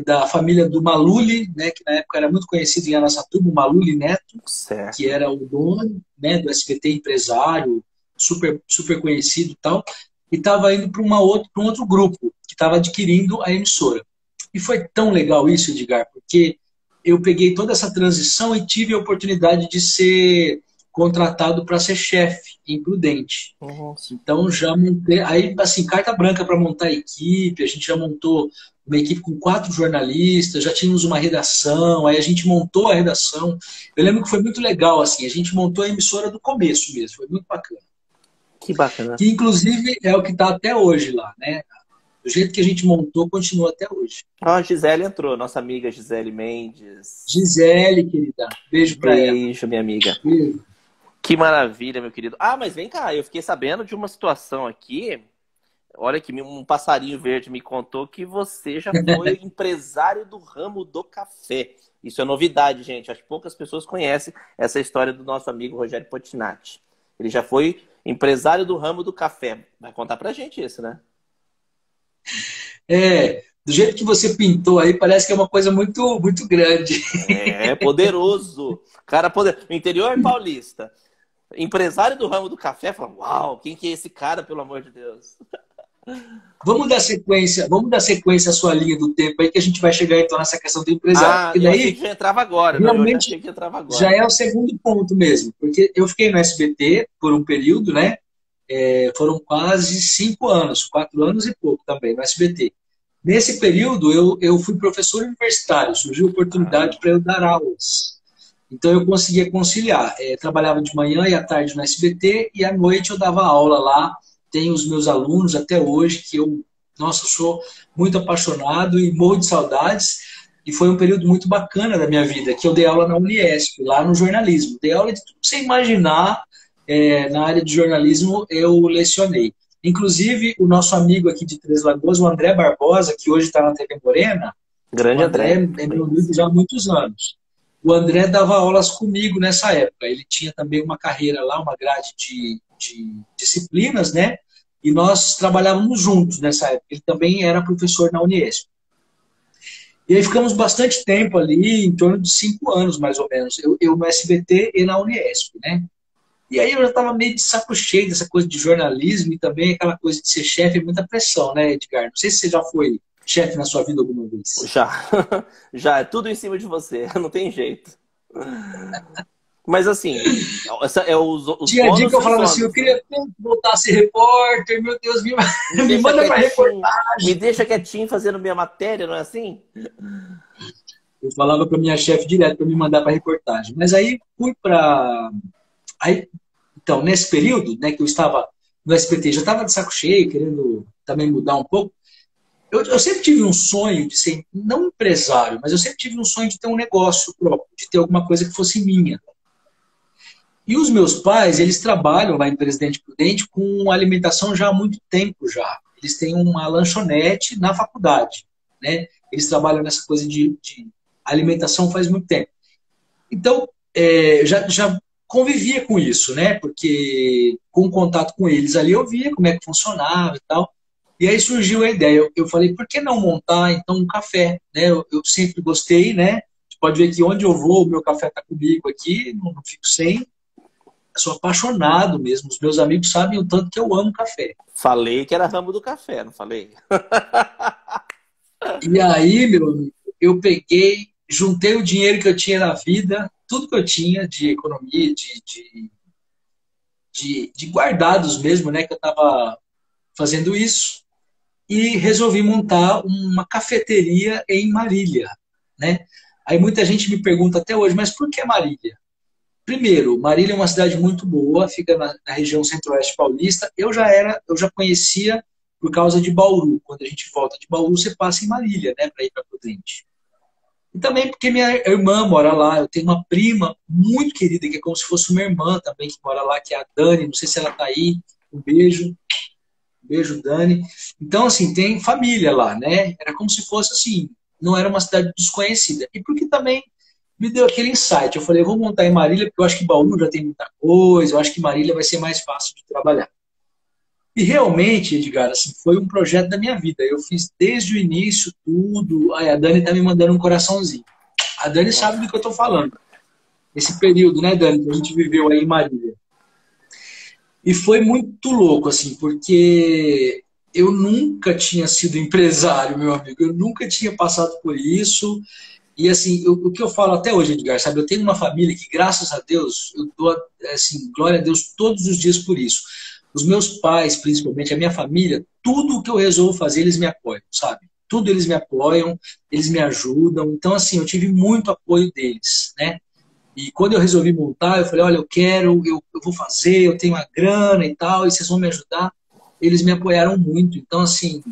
da família do Maluli, né? Que na época era muito conhecido em Araçatuba, o Maluli Neto, certo, que era o dono, né, do SBT, empresário, super, super conhecido e tal, e estava indo para um outro grupo, que estava adquirindo a emissora. E foi tão legal isso, Edgar, porque eu peguei toda essa transição e tive a oportunidade de ser contratado para ser chefe em Prudente. Nossa. Então já montei, aí assim, carta branca para montar a equipe, a gente já montou uma equipe com 4 jornalistas, já tínhamos uma redação, aí a gente montou a redação. Eu lembro que foi muito legal, assim, a gente montou a emissora do começo mesmo, foi muito bacana. Que bacana. Que inclusive é o que está até hoje lá, né? Do jeito que a gente montou, continua até hoje. A Gisele entrou, nossa amiga Gisele Mendes. Gisele, querida. Beijo pra ela. Beijo, minha amiga. Beijo. Que maravilha, meu querido. Mas vem cá, eu fiquei sabendo de uma situação aqui. Olha que um passarinho verde me contou que você já foi empresário do ramo do café. Isso é novidade, gente. Acho que poucas pessoas conhecem essa história do nosso amigo Rogério Potinatti. Ele já foi empresário do ramo do café. Vai contar pra gente isso, né? Do jeito que você pintou aí, parece que é uma coisa muito, muito grande. É poderoso. Cara, interior paulista. Empresário do ramo do café, fala, uau, quem que é esse cara, pelo amor de Deus? Vamos dar sequência à sua linha do tempo aí, que a gente vai chegar então nessa questão do empresário. Eu achei que já entrava agora. Realmente, achei que entrava agora. já é o segundo ponto mesmo, porque eu fiquei no SBT por um período, né? Foram quase 5 anos, 4 anos e pouco também no SBT. Nesse período, eu fui professor universitário, surgiu a oportunidade para eu dar aulas. Então, eu conseguia conciliar. Trabalhava de manhã e à tarde no SBT e à noite eu dava aula lá. Tenho os meus alunos até hoje, que eu sou muito apaixonado e morro de saudades. E foi um período muito bacana da minha vida, que eu dei aula na Uniesp, lá no jornalismo. Dei aula de tudo que você imaginar, na área de jornalismo eu lecionei. Inclusive, o nosso amigo aqui de Três Lagoas, o André Barbosa, que hoje está na TV Morena. Grande André. É meu amigo já há muitos anos. O André dava aulas comigo nessa época. Ele tinha também uma carreira lá, uma grade de disciplinas, né? E nós trabalhávamos juntos nessa época. Ele também era professor na Uniesp. E aí ficamos bastante tempo ali, em torno de 5 anos, mais ou menos. Eu no SBT e na Uniesp, né? E aí eu já estava meio de saco cheio dessa coisa de jornalismo e também aquela coisa de ser chefe, é muita pressão, né, Edgar? Não sei se você já foi chefe na sua vida alguma vez. Já. É tudo em cima de você. Não tem jeito. Mas assim, os tinha dia que eu falava assim, eu queria voltar a ser repórter, meu Deus, me manda para reportagem. Me deixa quietinho fazendo minha matéria, não é assim? Eu falava para minha chefe direto para me mandar para reportagem. Mas aí fui para... Então, nesse período, né, que eu estava no SBT, já estava de saco cheio, querendo também mudar um pouco. Eu sempre tive um sonho de ser, não empresário, mas eu sempre tive um sonho de ter um negócio próprio, de ter alguma coisa que fosse minha. E os meus pais, eles trabalham lá em Presidente Prudente com alimentação já há muito tempo já. Eles têm uma lanchonete na faculdade, né? Eles trabalham nessa coisa de alimentação faz muito tempo. Então, já convivia com isso, né? Porque com contato com eles ali eu via como é que funcionava e tal. E aí surgiu a ideia. Eu falei, por que não montar então um café? Né? Eu sempre gostei, né? Você pode ver que onde eu vou, o meu café está comigo aqui, não fico sem. Eu sou apaixonado mesmo. Os meus amigos sabem o tanto que eu amo café. Falei que era ramo do café, não falei? E aí, meu amigo, eu peguei, juntei o dinheiro que eu tinha na vida, tudo que eu tinha de economia, de guardados mesmo, né? Que eu estava fazendo isso. E resolvi montar uma cafeteria em Marília, né? Aí muita gente me pergunta até hoje, mas por que Marília? Primeiro, Marília é uma cidade muito boa, fica na região centro-oeste paulista. Eu já conhecia por causa de Bauru. Quando a gente volta de Bauru, você passa em Marília, né, para ir para Prudente. E também porque minha irmã mora lá. Eu tenho uma prima muito querida, que é como se fosse uma irmã também, que mora lá, que é a Dani. Não sei se ela está aí. Um beijo. Beijo, Dani. Então, assim, tem família lá, né? Era como se fosse, assim, não era uma cidade desconhecida. E porque também me deu aquele insight. Eu falei, eu vou montar em Marília, porque eu acho que Bauru já tem muita coisa, eu acho que Marília vai ser mais fácil de trabalhar. E realmente, Edgar, assim, foi um projeto da minha vida. Eu fiz desde o início tudo. Aí a Dani tá me mandando um coraçãozinho. A Dani sabe do que eu tô falando. Esse período, né, Dani, que a gente viveu aí em Marília. E foi muito louco, assim, porque eu nunca tinha sido empresário, meu amigo. Eu nunca tinha passado por isso. E, assim, o que eu falo até hoje, Edgar, sabe? Eu tenho uma família que, graças a Deus, eu dou, assim, glória a Deus todos os dias por isso. Os meus pais, principalmente, a minha família, tudo o que eu resolvo fazer, eles me apoiam, sabe? Tudo eles me apoiam, eles me ajudam. Então, assim, eu tive muito apoio deles, né? E quando eu resolvi montar, eu falei, olha, eu vou fazer, eu tenho uma grana e tal, e vocês vão me ajudar. Eles me apoiaram muito. Então, assim,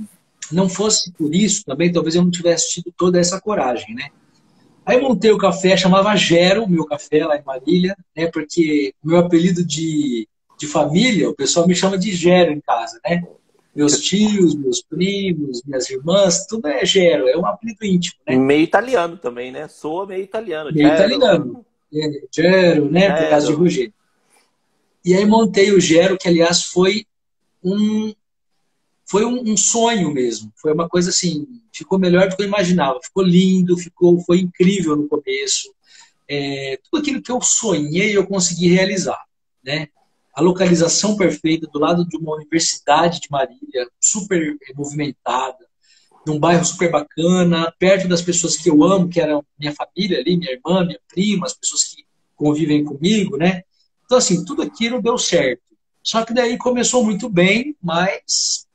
não fosse por isso, também talvez eu não tivesse tido toda essa coragem, né? Aí eu montei o café, chamava Gero, meu café lá em Marília, né? Porque o meu apelido de família, o pessoal me chama de Gero em casa, né? Meus tios, meus primos, minhas irmãs, tudo é Gero, é um apelido íntimo, né? Meio italiano também, né? Soa meio italiano. Meio italiano. Gero, né? Por causa de Rogério. E aí montei o Gero, que aliás um, foi um sonho mesmo. Foi uma coisa assim, ficou melhor do que eu imaginava. Ficou lindo, foi incrível no começo. Tudo aquilo que eu sonhei, eu consegui realizar, né? A localização perfeita, do lado de uma universidade de Marília, super movimentada, num bairro super bacana, perto das pessoas que eu amo, que eram minha família ali, minha irmã, minha prima, as pessoas que convivem comigo, né? Então, assim, tudo aquilo deu certo. Só que daí começou muito bem, mas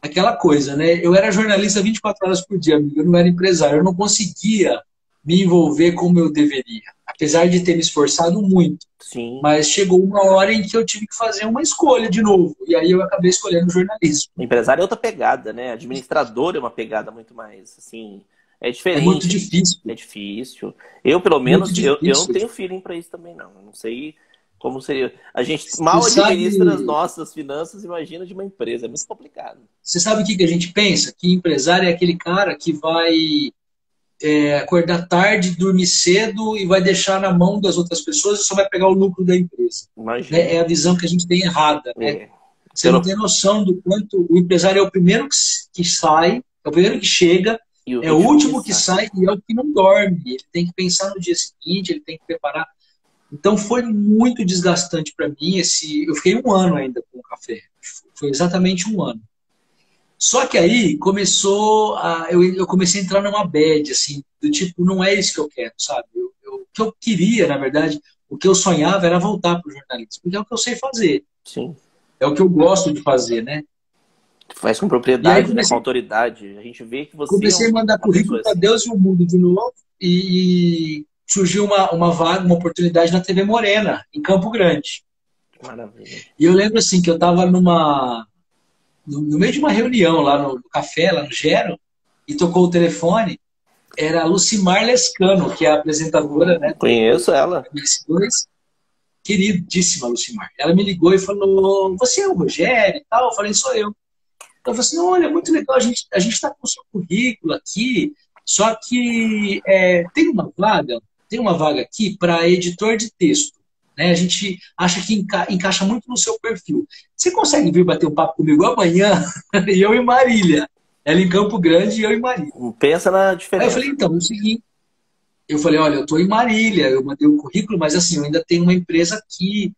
aquela coisa, né? Eu era jornalista 24 horas por dia, amigo, eu não era empresário, eu não conseguia me envolver como eu deveria, apesar de ter me esforçado muito. Sim. Mas chegou uma hora em que eu tive que fazer uma escolha de novo, e aí eu acabei escolhendo o jornalismo. O empresário é outra pegada, né? Administrador é uma pegada muito mais, assim, é diferente. É muito difícil. É difícil. Eu, pelo menos, eu não tenho feeling para isso também, não. Eu não sei como seria. A gente mal administra as nossas finanças, imagina de uma empresa. É muito complicado. Você sabe o que a gente pensa? Que empresário é aquele cara que vai acordar tarde, dormir cedo e vai deixar na mão das outras pessoas e só vai pegar o lucro da empresa. Imagina. É a visão que a gente tem errada, né? Você Pelo... não tem noção do quanto o empresário é o primeiro que sai, é o primeiro que chega, é o último que sai e é o que não dorme. Ele tem que pensar no dia seguinte, ele tem que preparar. Então foi muito desgastante para mim. Eu fiquei 1 ano ainda com o café. Foi exatamente 1 ano. Só que aí eu comecei a entrar numa bad, assim, do tipo, não é isso que eu quero, sabe? O que eu queria, na verdade, o que eu sonhava era voltar para o jornalismo, porque é o que eu sei fazer. Sim. É o que eu gosto de fazer, né? Faz com propriedade, né? Com autoridade. A gente vê que você comecei a mandar currículo para Deus e o mundo de novo e surgiu uma vaga, uma oportunidade na TV Morena, em Campo Grande. Maravilha. E eu lembro assim que eu estava no meio de uma reunião lá no café, lá no Gero, e tocou o telefone, era a Lucimar Lescano, que é a apresentadora, né? Conheço ela. Queridíssima Lucimar. Ela me ligou e falou, você é o Rogério e tal? Eu falei, sou eu. Ela falou assim, olha, muito legal, a gente está com o seu currículo aqui, só que tem uma vaga aqui para editor de texto. Né? A gente acha que encaixa muito no seu perfil. Você consegue vir bater um papo comigo amanhã? E eu em Marília. Ela em Campo Grande e eu em Marília. Pensa na diferença. Aí eu falei, então, é o seguinte. Eu falei, olha, eu estou em Marília, eu mandei o currículo, mas assim, eu ainda tenho uma empresa aqui.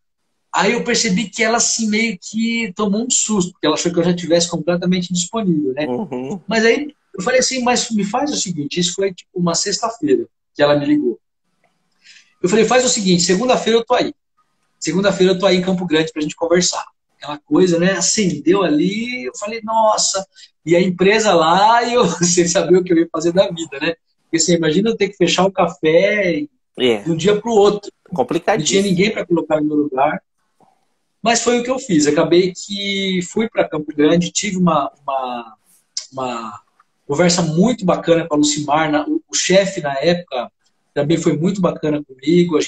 Aí eu percebi que ela assim meio que tomou um susto, porque ela achou que eu já estivesse completamente disponível, né? Uhum. Mas aí eu falei assim, mas me faz o seguinte, isso foi tipo uma sexta-feira que ela me ligou. Eu falei, faz o seguinte, segunda-feira eu tô aí. Segunda-feira eu tô aí em Campo Grande pra gente conversar. Aquela coisa, né? Acendeu ali, eu falei, nossa. E a empresa lá, e eu sem saber o que eu ia fazer da vida, né? Porque você imagina eu ter que fechar o café de um dia pro outro. Complicadíssimo. Não tinha ninguém para colocar no meu lugar. Mas foi o que eu fiz. Acabei que fui para Campo Grande, tive uma conversa muito bacana com a Lucimar. O chefe, na época, também foi muito bacana comigo.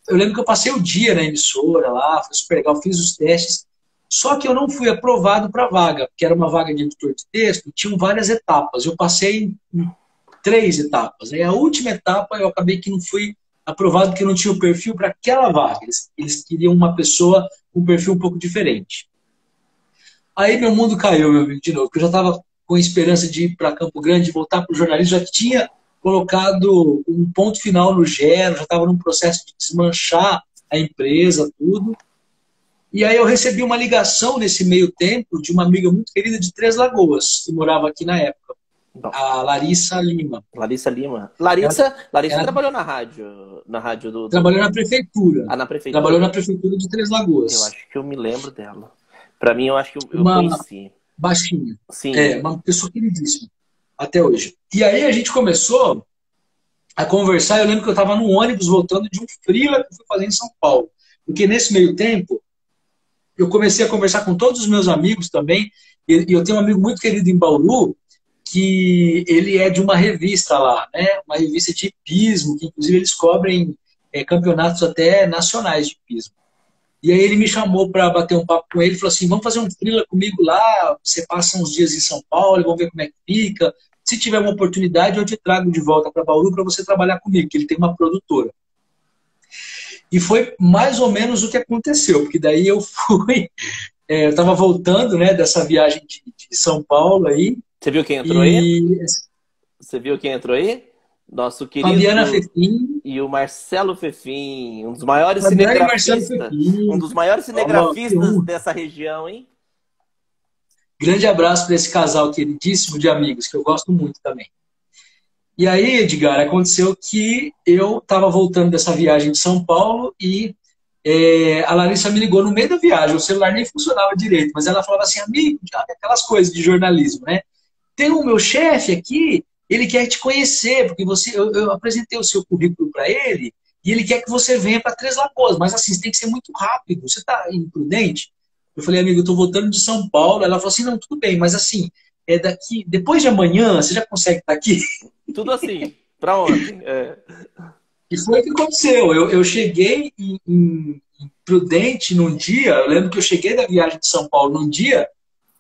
Eu lembro que eu passei o dia na emissora lá, foi super legal, fiz os testes. Só que eu não fui aprovado para a vaga, porque era uma vaga de editor de texto, tinham várias etapas. Eu passei em 3 etapas. Aí a última etapa eu acabei que não fui aprovado porque não tinha o perfil para aquela vaga. Eles queriam uma pessoa com um perfil um pouco diferente. Aí meu mundo caiu, meu amigo, de novo, porque eu já estava com esperança de ir para Campo Grande, voltar para o jornalismo, já tinha colocado um ponto final no Gero, já estava num processo de desmanchar a empresa, tudo. E aí eu recebi uma ligação nesse meio tempo de uma amiga muito querida de Três Lagoas, que morava aqui na época. A Larissa Lima. Larissa Lima. Larissa trabalhou na rádio do... Trabalhou na prefeitura. Ah, na prefeitura. Trabalhou na prefeitura de Três Lagoas. Eu acho que eu me lembro dela. Pra mim, eu acho que eu conheci. Baixinha. Sim. Uma pessoa queridíssima. Até hoje. E aí a gente começou a conversar. Eu lembro que eu estava no ônibus voltando de um freela que eu fui fazer em São Paulo. Porque nesse meio tempo, eu comecei a conversar com todos os meus amigos também. E eu tenho um amigo muito querido em Bauru, que ele é de uma revista lá, né? Uma revista de hipismo, que inclusive eles cobrem campeonatos até nacionais de hipismo. E aí ele me chamou para bater um papo com ele, falou assim, vamos fazer um freela comigo lá, você passa uns dias em São Paulo, vamos ver como é que fica. Se tiver uma oportunidade, eu te trago de volta para Bauru para você trabalhar comigo, que ele tem uma produtora. E foi mais ou menos o que aconteceu, porque daí eu fui, eu estava voltando, né, dessa viagem de São Paulo aí, Você viu quem entrou aí? e Você viu quem entrou aí? Nosso Fabiana querido Fefim, e o Marcelo Fefim, um dos maiores Fabiana e Marcelo cinegrafistas, um Fefim. dos maiores Ó, que cinegrafistas honra. dessa região, hein? Grande abraço para esse casal queridíssimo de amigos, que eu gosto muito também. E aí, Edgar, aconteceu que eu estava voltando dessa viagem de São Paulo e a Larissa me ligou no meio da viagem, o celular nem funcionava direito, mas ela falava assim, amigo, aquelas coisas de jornalismo, né? Tem o meu chefe aqui, ele quer te conhecer, porque eu apresentei o seu currículo para ele e ele quer que você venha para Três Lagoas, mas assim, você tem que ser muito rápido, você está imprudente? Eu falei, amigo, eu estou voltando de São Paulo. Ela falou assim, não, tudo bem, mas assim, depois de amanhã, você já consegue estar aqui? Tudo assim, pra ontem. É. E foi o que aconteceu. Eu cheguei em Prudente num dia, eu lembro que eu cheguei da viagem de São Paulo num dia,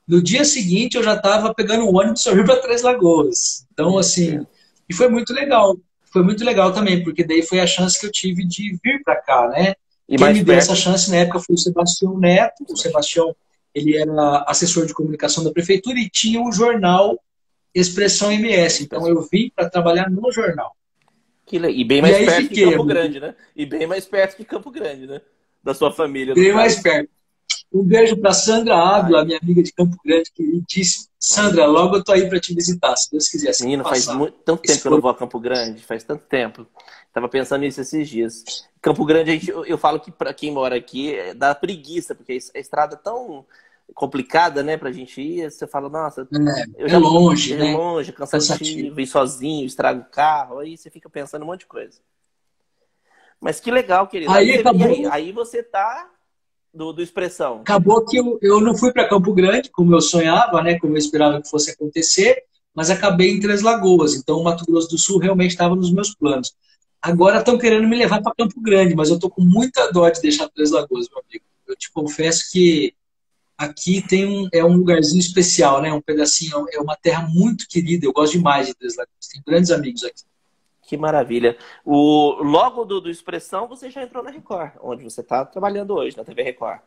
no dia seguinte eu já estava pegando o ônibus para vir para Três Lagoas. Então, assim, e foi muito legal. Foi muito legal também, porque daí foi a chance que eu tive de vir para cá, né? E Quem mais me deu essa perto. chance na época foi o Sebastião Neto. O Sebastião, ele era assessor de comunicação da prefeitura e tinha um jornal Expressão MS. Então eu vim para trabalhar no jornal. E bem E mais aí perto que fiquei, Campo Grande, né? E bem mais perto que Campo Grande, né? Da sua família, no bem mais caso. perto. Um beijo para Sandra Ávila, Ai, minha amiga de Campo Grande, queridíssima. Sandra, logo eu tô aí para te visitar, se Deus quiser. Assim, menino, faz passar tanto tempo esse que eu não vou a Campo Grande, faz tanto tempo. Tava pensando nisso esses dias. Campo Grande, eu falo que para quem mora aqui, dá preguiça, porque a estrada é tão complicada, né, pra gente ir. Você fala, nossa, é longe, é né? longe, Cansativo. cansativo, ir sozinho, estraga o carro, aí você fica pensando um monte de coisa. Mas que legal, querido. Aí E aí? acabou, Aí você tá do Expressão. acabou que eu não fui para Campo Grande, como eu sonhava, né? Como eu esperava que fosse acontecer, mas acabei em Três Lagoas. Então, o Mato Grosso do Sul realmente estava nos meus planos. Agora estão querendo me levar para Campo Grande, mas eu estou com muita dó de deixar Três Lagoas, meu amigo. Eu te confesso que aqui é um lugarzinho especial, né? Um pedacinho, é uma terra muito querida. Eu gosto demais de Três Lagoas. Tenho grandes amigos aqui. Que maravilha. Logo do Expressão, você já entrou na Record, onde você está trabalhando hoje, na TV Record.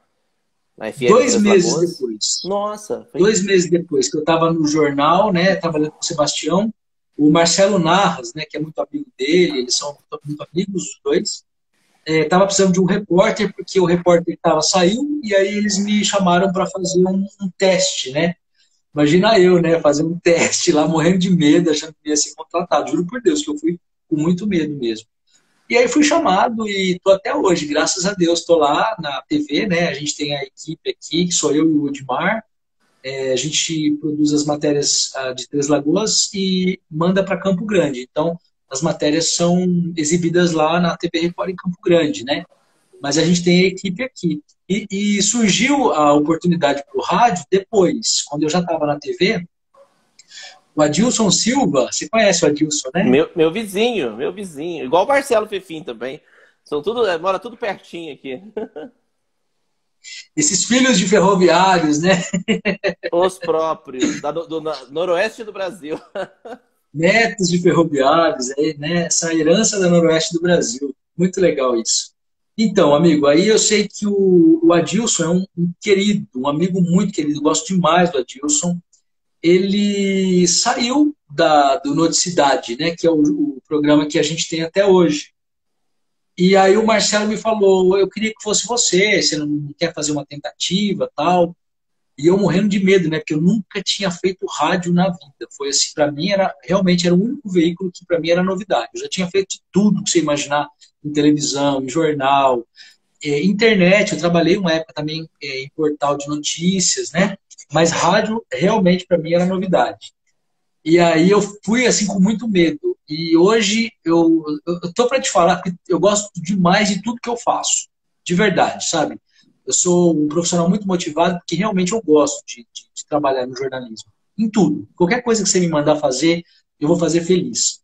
Na FM Dois Três meses Lagoas. depois. Nossa, foi... 2 meses depois que eu estava no jornal, né? Trabalhando com o Sebastião, o Marcelo Narras, né? Que é muito amigo dele, eles são muito amigos os dois. Estava precisando de um repórter, porque o repórter saiu, e aí eles me chamaram para fazer um teste, né? Imagina eu, né? Fazer um teste lá, morrendo de medo, achando que ia ser contratado. Juro por Deus que eu fui com muito medo mesmo. E aí fui chamado e estou até hoje, graças a Deus, estou lá na TV, né? A gente tem a equipe aqui, que sou eu e o Odmar. A gente produz as matérias de Três Lagoas e manda para Campo Grande. Então, as matérias são exibidas lá na TV Record em Campo Grande, né? Mas a gente tem a equipe aqui. E surgiu a oportunidade para o rádio depois, quando eu já estava na TV. O Adilson Silva, você conhece o Adilson, né? Meu vizinho, meu vizinho. Igual o Marcelo Fefim também. Mora tudo pertinho aqui. Esses filhos de ferroviários, né? Os próprios, do noroeste do Brasil. Netos de ferroviários, né? Essa herança da noroeste do Brasil. Muito legal isso. Então, amigo, aí eu sei que o Adilson é um querido, um amigo muito querido. Gosto demais do Adilson. Ele saiu do Noticidade, né? Que é o programa que a gente tem até hoje. E aí o Marcelo me falou, eu queria que fosse você não quer fazer uma tentativa, tal. E eu morrendo de medo, né? Porque eu nunca tinha feito rádio na vida. Foi assim, para mim realmente era o único veículo que para mim era novidade. Eu já tinha feito tudo que você imaginar em televisão, em jornal, internet. Eu trabalhei uma época também em portal de notícias, né? Mas rádio realmente para mim era novidade. E aí eu fui assim com muito medo. E hoje eu tô para te falar que eu gosto demais de tudo que eu faço, de verdade, sabe? Eu sou um profissional muito motivado porque realmente eu gosto de trabalhar no jornalismo. Em tudo. Qualquer coisa que você me mandar fazer, eu vou fazer feliz.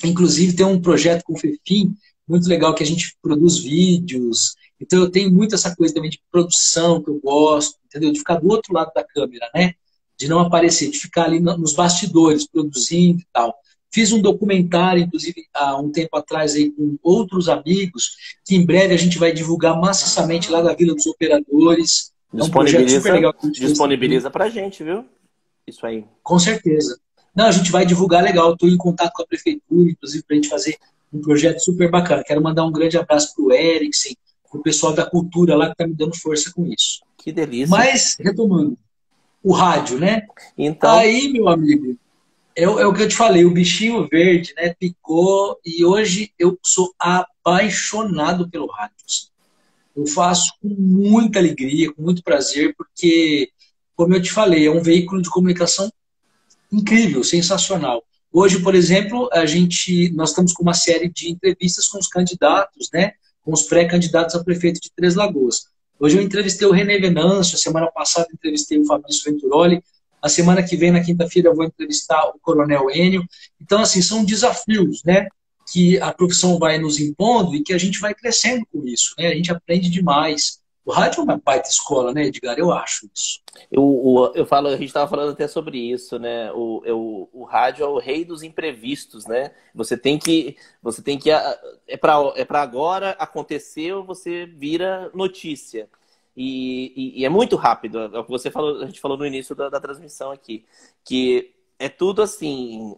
Inclusive, tem um projeto com o Fefim muito legal que a gente produz vídeos. Então, eu tenho muito essa coisa também de produção que eu gosto, entendeu? De ficar do outro lado da câmera, né? De não aparecer, de ficar ali nos bastidores, produzindo e tal. Fiz um documentário, inclusive, há um tempo atrás, aí, com outros amigos, que em breve a gente vai divulgar maciçamente lá da Vila dos Operadores. É um projeto super legal que a gente fez. Disponibiliza pra gente, viu? Isso aí. Com certeza. Não, a gente vai divulgar legal. Estou em contato com a prefeitura, inclusive, para a gente fazer um projeto super bacana. Quero mandar um grande abraço para o Eriksen, para o pessoal da cultura lá que está me dando força com isso. Que delícia. Mas, retomando, o rádio, né? Então... Aí, meu amigo, é o que eu te falei, o bichinho verde, né, picou, e hoje eu sou apaixonado pelo rádio. Eu faço com muita alegria, com muito prazer, porque, como eu te falei, é um veículo de comunicação incrível, sensacional. Hoje, por exemplo, nós estamos com uma série de entrevistas com os candidatos, né, com os pré-candidatos a prefeito de Três Lagoas. Hoje eu entrevistei o René Venâncio, a semana passada entrevistei o Fabrício Venturoli, a semana que vem, na quinta-feira, eu vou entrevistar o Coronel Enio. Então, assim, são desafios, né, que a profissão vai nos impondo e que a gente vai crescendo com isso, né, a gente aprende demais. O rádio é uma baita escola, né, Edgar? Eu acho isso. A gente estava falando até sobre isso, né? O rádio é o rei dos imprevistos, né? Você tem que é para agora, aconteceu, você vira notícia. E é muito rápido. É o que você falou, a gente falou no início da transmissão aqui, que é tudo assim,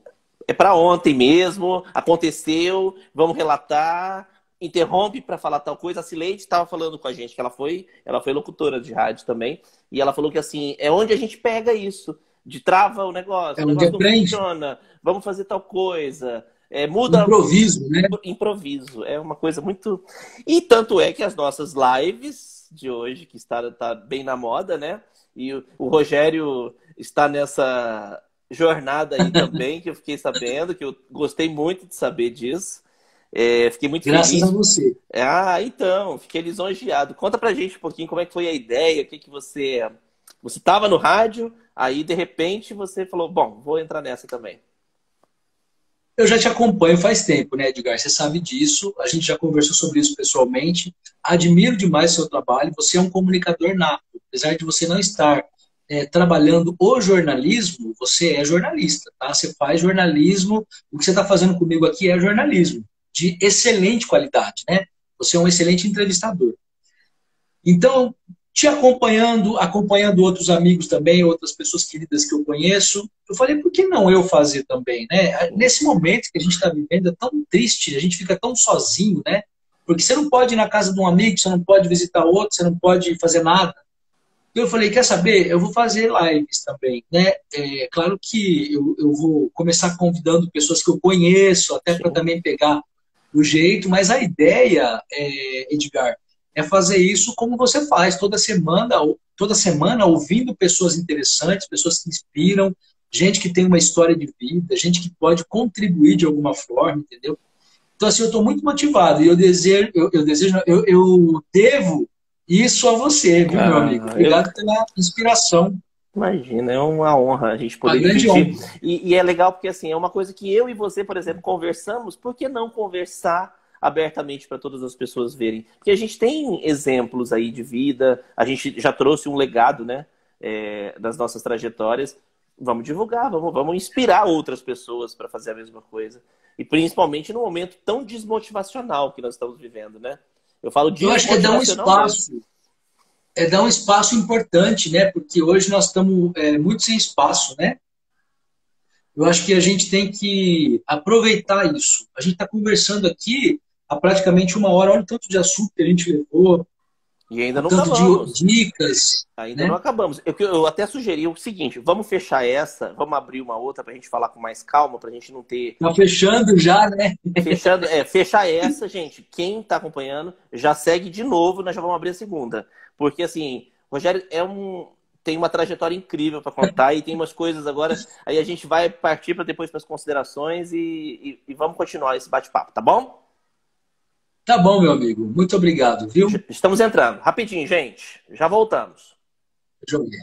é para ontem mesmo, aconteceu, vamos relatar. Interrompe para falar tal coisa. A Cileide estava falando com a gente, que ela foi locutora de rádio também, e ela falou que assim, é onde a gente pega isso, de trava o negócio não funciona, vamos fazer tal coisa, muda... Improviso, né? Improviso, é uma coisa muito... E tanto é que as nossas lives de hoje, que tá bem na moda, né? E o Rogério está nessa jornada aí também, que eu fiquei sabendo, que eu gostei muito de saber disso. Fiquei muito feliz. Graças a você. Então, fiquei lisonjeado. Conta pra gente um pouquinho como é que foi a ideia, o que você estava no rádio, aí de repente você falou, bom, vou entrar nessa também. Eu já te acompanho faz tempo, né, Edgar? Você sabe disso, a gente já conversou sobre isso pessoalmente. Admiro demais o seu trabalho, você é um comunicador nato. Apesar de você não estar trabalhando o jornalismo, você é jornalista, tá? Você faz jornalismo, o que você está fazendo comigo aqui é jornalismo de excelente qualidade, né? Você é um excelente entrevistador. Então, te acompanhando outros amigos também, outras pessoas queridas que eu conheço, eu falei, por que não eu fazer também, né? Nesse momento que a gente está vivendo é tão triste, a gente fica tão sozinho, né? Porque você não pode ir na casa de um amigo, você não pode visitar outro, você não pode fazer nada. Eu falei, quer saber? Eu vou fazer lives também, né? Claro que eu vou começar convidando pessoas que eu conheço, até para também pegar o jeito, mas a ideia, Edgar, é fazer isso como você faz, toda semana ouvindo pessoas interessantes, pessoas que inspiram, gente que tem uma história de vida, gente que pode contribuir de alguma forma, entendeu? Então, assim, eu estou muito motivado e eu devo isso a você, viu, meu amigo? Obrigado pela inspiração. Imagina, é uma honra a gente poder dividir. E é legal porque, assim, é uma coisa que eu e você, por exemplo, conversamos. Por que não conversar abertamente para todas as pessoas verem? Porque a gente tem exemplos aí de vida, a gente já trouxe um legado, né, das nossas trajetórias. Vamos divulgar, vamos inspirar outras pessoas para fazer a mesma coisa. E principalmente num momento tão desmotivacional que nós estamos vivendo, né? Eu falo de... Eu acho que é dar um espaço. É dar um espaço importante, né? Porque hoje nós estamos muito sem espaço, né? Eu acho que a gente tem que aproveitar isso. A gente está conversando aqui há praticamente 1 hora, olha o tanto de assunto que a gente levou. E ainda não tanto acabamos. De dicas. Ainda né? não acabamos. Eu até sugeri o seguinte, vamos fechar essa, vamos abrir uma outra para a gente falar com mais calma, para a gente não ter... Tá fechando já, né? Fechar essa, gente. Quem está acompanhando, já segue de novo, nós já vamos abrir a segunda. Porque, assim, o Rogério tem uma trajetória incrível para contar e tem umas coisas agora... Aí a gente vai partir para depois para as considerações e vamos continuar esse bate-papo, tá bom? Tá bom, meu amigo. Muito obrigado, viu? Estamos entrando. Rapidinho, gente. Já voltamos. Joguei.